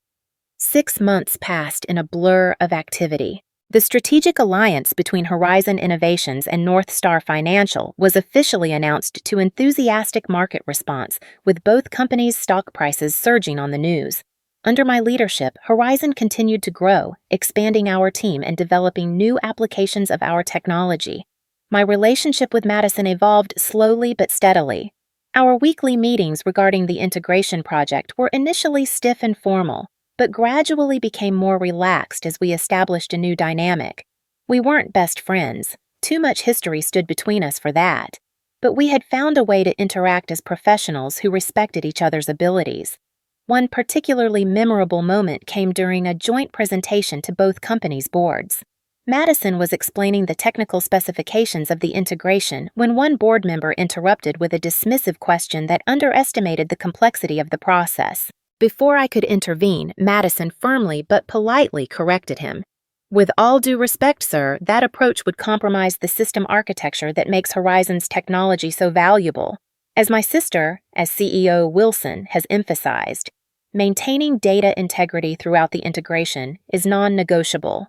6 months passed in a blur of activity. The strategic alliance between Horizon Innovations and North Star Financial was officially announced to enthusiastic market response, with both companies' stock prices surging on the news. Under my leadership, Horizon continued to grow, expanding our team and developing new applications of our technology. My relationship with Madison evolved slowly but steadily. Our weekly meetings regarding the integration project were initially stiff and formal, but gradually became more relaxed as we established a new dynamic. We weren't best friends. Too much history stood between us for that. But we had found a way to interact as professionals who respected each other's abilities. One particularly memorable moment came during a joint presentation to both companies' boards. Madison was explaining the technical specifications of the integration when one board member interrupted with a dismissive question that underestimated the complexity of the process. Before I could intervene, Madison firmly but politely corrected him. With all due respect, sir, that approach would compromise the system architecture that makes Horizon's technology so valuable. As my sister, as CEO Wilson, has emphasized, maintaining data integrity throughout the integration is non-negotiable.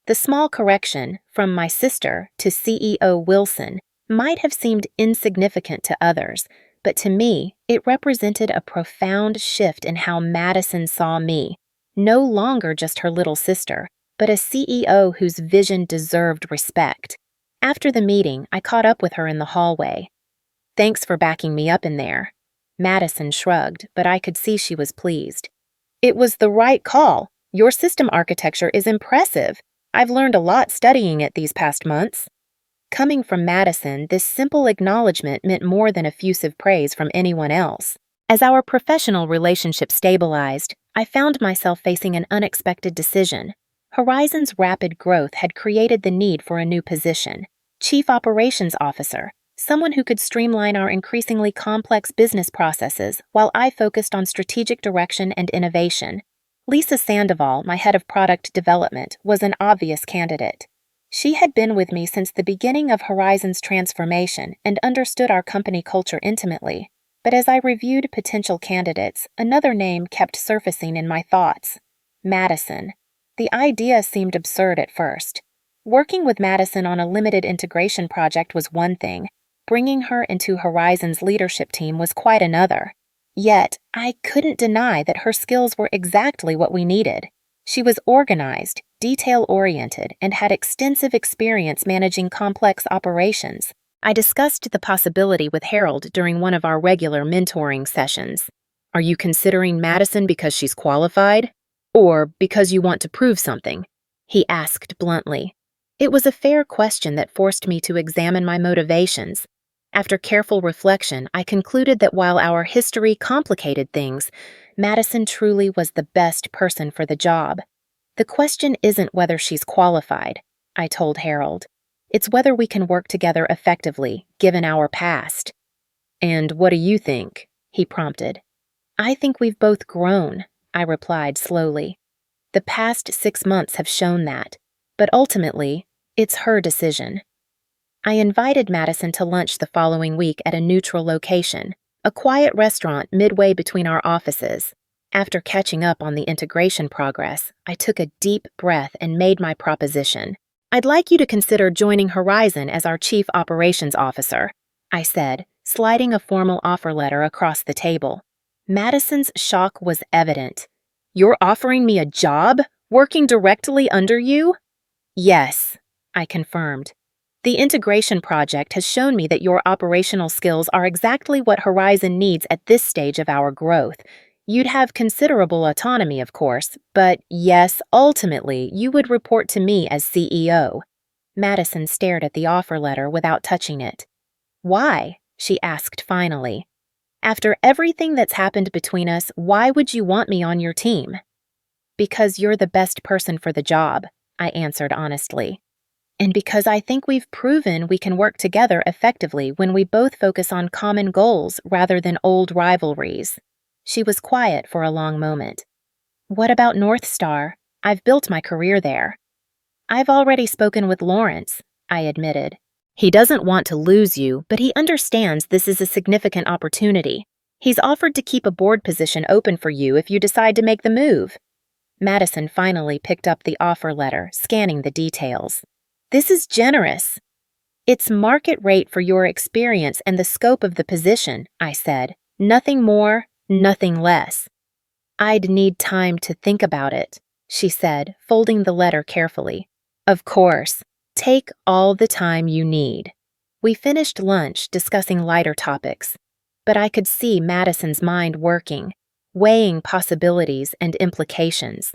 The small correction from my sister to CEO Wilson might have seemed insignificant to others, but to me, it represented a profound shift in how Madison saw me, no longer just her little sister, but a CEO whose vision deserved respect. After the meeting, I caught up with her in the hallway. Thanks for backing me up in there. Madison shrugged, but I could see she was pleased. It was the right call. Your system architecture is impressive. I've learned a lot studying it these past months. Coming from Madison, this simple acknowledgement meant more than effusive praise from anyone else. As our professional relationship stabilized, I found myself facing an unexpected decision. Horizon's rapid growth had created the need for a new position, Chief Operations Officer, someone who could streamline our increasingly complex business processes while I focused on strategic direction and innovation. Lisa Sandoval, my head of product development, was an obvious candidate. She had been with me since the beginning of Horizon's transformation and understood our company culture intimately. But as I reviewed potential candidates, another name kept surfacing in my thoughts: Madison. The idea seemed absurd at first. Working with Madison on a limited integration project was one thing. Bringing her into Horizon's leadership team was quite another. Yet, I couldn't deny that her skills were exactly what we needed. She was organized, detail-oriented, and had extensive experience managing complex operations. I discussed the possibility with Harold during one of our regular mentoring sessions. Are you considering Madison because she's qualified? Or because you want to prove something? He asked bluntly. It was a fair question that forced me to examine my motivations. After careful reflection, I concluded that while our history complicated things, Madison truly was the best person for the job. The question isn't whether she's qualified, I told Harold. It's whether we can work together effectively, given our past. And what do you think? He prompted. I think we've both grown, I replied slowly. The past 6 months have shown that, but ultimately, it's her decision. I invited Madison to lunch the following week at a neutral location, a quiet restaurant midway between our offices. After catching up on the integration progress, I took a deep breath and made my proposition. I'd like you to consider joining Horizon as our Chief Operations Officer, I said, sliding a formal offer letter across the table. Madison's shock was evident. You're offering me a job? Working directly under you? Yes, I confirmed. The integration project has shown me that your operational skills are exactly what Horizon needs at this stage of our growth. You'd have considerable autonomy, of course, but yes, ultimately, you would report to me as CEO. Madison stared at the offer letter without touching it. Why? She asked finally. After everything that's happened between us, why would you want me on your team? Because you're the best person for the job, I answered honestly. And because I think we've proven we can work together effectively when we both focus on common goals rather than old rivalries. She was quiet for a long moment. What about North Star? I've built my career there. I've already spoken with Lawrence, I admitted. He doesn't want to lose you, but he understands this is a significant opportunity. He's offered to keep a board position open for you if you decide to make the move. Madison finally picked up the offer letter, scanning the details. This is generous. It's market rate for your experience and the scope of the position, I said. Nothing more, nothing less. I'd need time to think about it, she said, folding the letter carefully. Of course. Take all the time you need. We finished lunch discussing lighter topics, but I could see Madison's mind working, weighing possibilities and implications.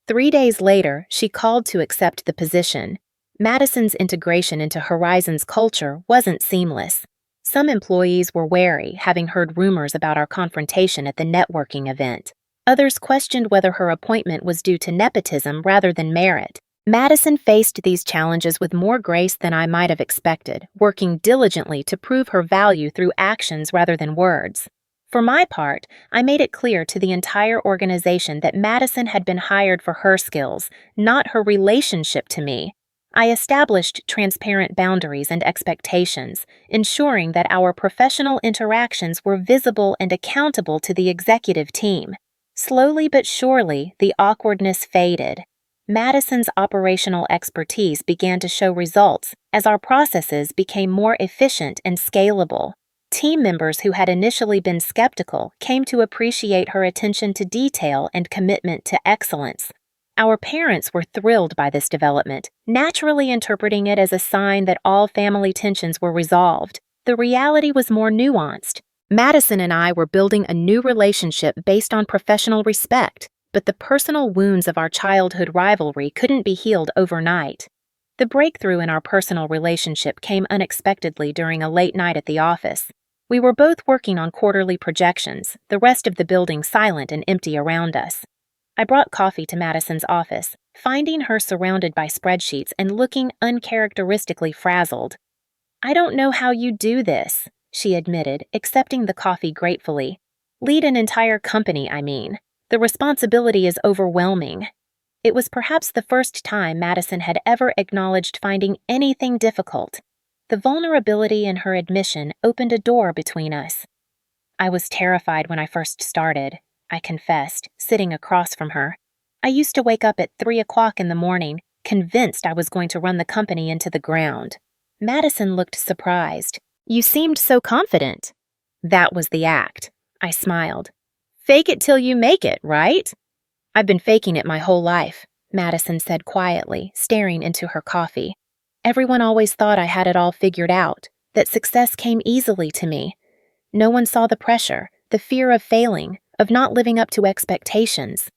3 days later, she called to accept the position. Madison's integration into Horizon's culture wasn't seamless. Some employees were wary, having heard rumors about our confrontation at the networking event. Others questioned whether her appointment was due to nepotism rather than merit. Madison faced these challenges with more grace than I might have expected, working diligently to prove her value through actions rather than words. For my part, I made it clear to the entire organization that Madison had been hired for her skills, not her relationship to me. I established transparent boundaries and expectations, ensuring that our professional interactions were visible and accountable to the executive team. Slowly but surely, the awkwardness faded. Madison's operational expertise began to show results as our processes became more efficient and scalable. Team members who had initially been skeptical came to appreciate her attention to detail and commitment to excellence. Our parents were thrilled by this development, naturally interpreting it as a sign that all family tensions were resolved. The reality was more nuanced. Madison and I were building a new relationship based on professional respect, but the personal wounds of our childhood rivalry couldn't be healed overnight. The breakthrough in our personal relationship came unexpectedly during a late night at the office. We were both working on quarterly projections, the rest of the building silent and empty around us. I brought coffee to Madison's office, finding her surrounded by spreadsheets and looking uncharacteristically frazzled. "I don't know how you do this," she admitted, accepting the coffee gratefully. "Lead an entire company, I mean. The responsibility is overwhelming." It was perhaps the first time Madison had ever acknowledged finding anything difficult. The vulnerability in her admission opened a door between us. "I was terrified when I first started," I confessed, sitting across from her. "I used to wake up at 3 o'clock in the morning, convinced I was going to run the company into the ground." Madison looked surprised. "You seemed so confident." "That was the act," I smiled. "Fake it till you make it, right?" "I've been faking it my whole life," Madison said quietly, staring into her coffee. "Everyone always thought I had it all figured out, that success came easily to me. No one saw the pressure, the fear of failing, of not living up to expectations."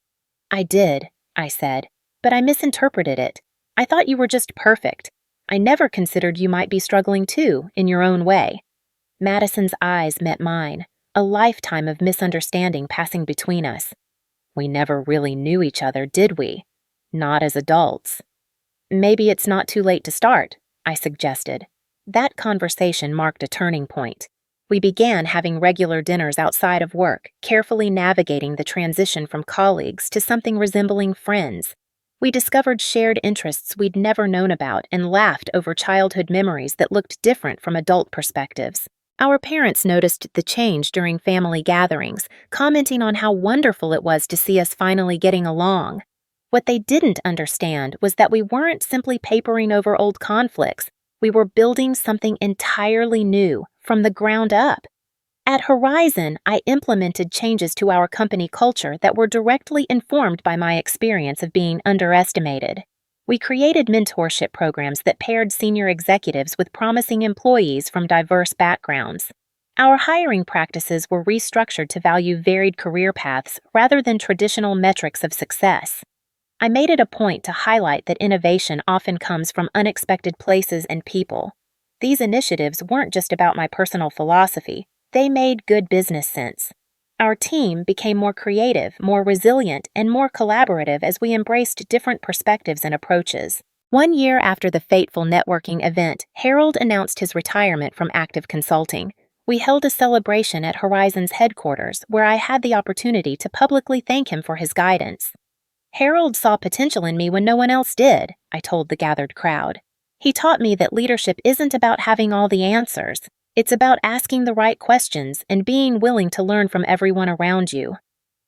"I did," I said, "but I misinterpreted it. I thought you were just perfect. I never considered you might be struggling too, in your own way." Madison's eyes met mine, a lifetime of misunderstanding passing between us. "We never really knew each other, did we? Not as adults." "Maybe it's not too late to start," I suggested. That conversation marked a turning point. We began having regular dinners outside of work, carefully navigating the transition from colleagues to something resembling friends. We discovered shared interests we'd never known about and laughed over childhood memories that looked different from adult perspectives. Our parents noticed the change during family gatherings, commenting on how wonderful it was to see us finally getting along. What they didn't understand was that we weren't simply papering over old conflicts. We were building something entirely new, from the ground up. At Horizon, I implemented changes to our company culture that were directly informed by my experience of being underestimated. We created mentorship programs that paired senior executives with promising employees from diverse backgrounds. Our hiring practices were restructured to value varied career paths rather than traditional metrics of success. I made it a point to highlight that innovation often comes from unexpected places and people. These initiatives weren't just about my personal philosophy, they made good business sense. Our team became more creative, more resilient, and more collaborative as we embraced different perspectives and approaches. 1 year after the fateful networking event, Harold announced his retirement from active consulting. We held a celebration at Horizon's headquarters where I had the opportunity to publicly thank him for his guidance. "Harold saw potential in me when no one else did," I told the gathered crowd. "He taught me that leadership isn't about having all the answers. It's about asking the right questions and being willing to learn from everyone around you."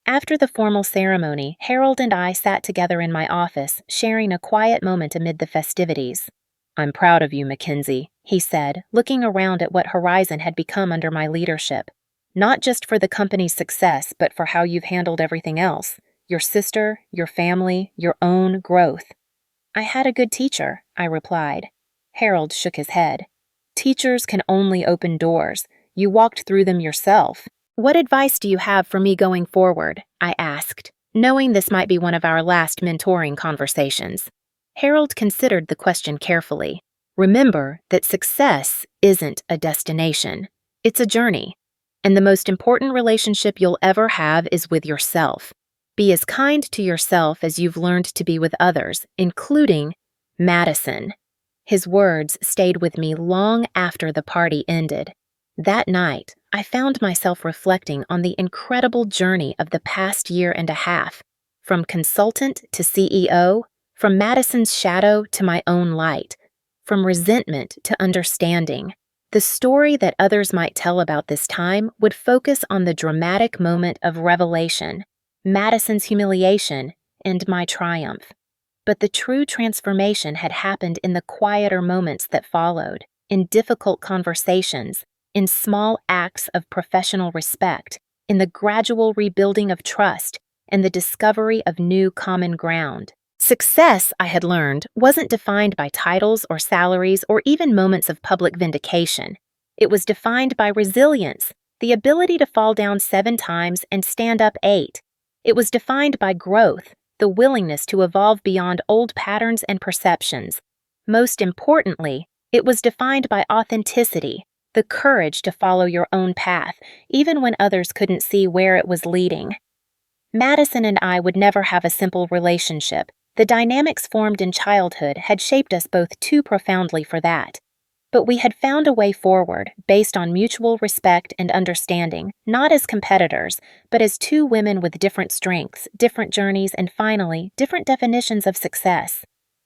After the formal ceremony, Harold and I sat together in my office, sharing a quiet moment amid the festivities. "I'm proud of you, Mackenzie," he said, looking around at what Horizon had become under my leadership. "Not just for the company's success, but for how you've handled everything else. Your sister, your family, your own growth." "I had a good teacher," I replied. Harold shook his head. "Teachers can only open doors. You walked through them yourself." "What advice do you have for me going forward?" I asked, knowing this might be one of our last mentoring conversations. Harold considered the question carefully. "Remember that success isn't a destination. It's a journey. And the most important relationship you'll ever have is with yourself. Be as kind to yourself as you've learned to be with others, including Madison." His words stayed with me long after the party ended. That night, I found myself reflecting on the incredible journey of the past year and a half, from consultant to CEO, from Madison's shadow to my own light, from resentment to understanding. The story that others might tell about this time would focus on the dramatic moment of revelation, Madison's humiliation, and my triumph. But the true transformation had happened in the quieter moments that followed, in difficult conversations, in small acts of professional respect, in the gradual rebuilding of trust, and the discovery of new common ground. Success, I had learned, wasn't defined by titles or salaries or even moments of public vindication. It was defined by resilience, the ability to fall down 7 times and stand up 8. It was defined by growth, the willingness to evolve beyond old patterns and perceptions. Most importantly, it was defined by authenticity, the courage to follow your own path, even when others couldn't see where it was leading. Madison and I would never have a simple relationship. The dynamics formed in childhood had shaped us both too profoundly for that. But we had found a way forward, based on mutual respect and understanding, not as competitors, but as two women with different strengths, different journeys, and finally, different definitions of success.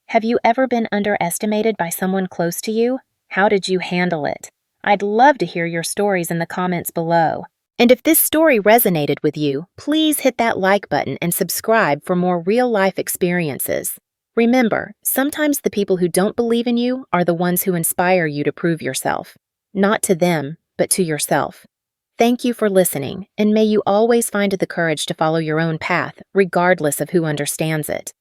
Have you ever been underestimated by someone close to you? How did you handle it? I'd love to hear your stories in the comments below. And if this story resonated with you, please hit that like button and subscribe for more real-life experiences. Remember, sometimes the people who don't believe in you are the ones who inspire you to prove yourself. Not to them, but to yourself. Thank you for listening, and may you always find the courage to follow your own path, regardless of who understands it.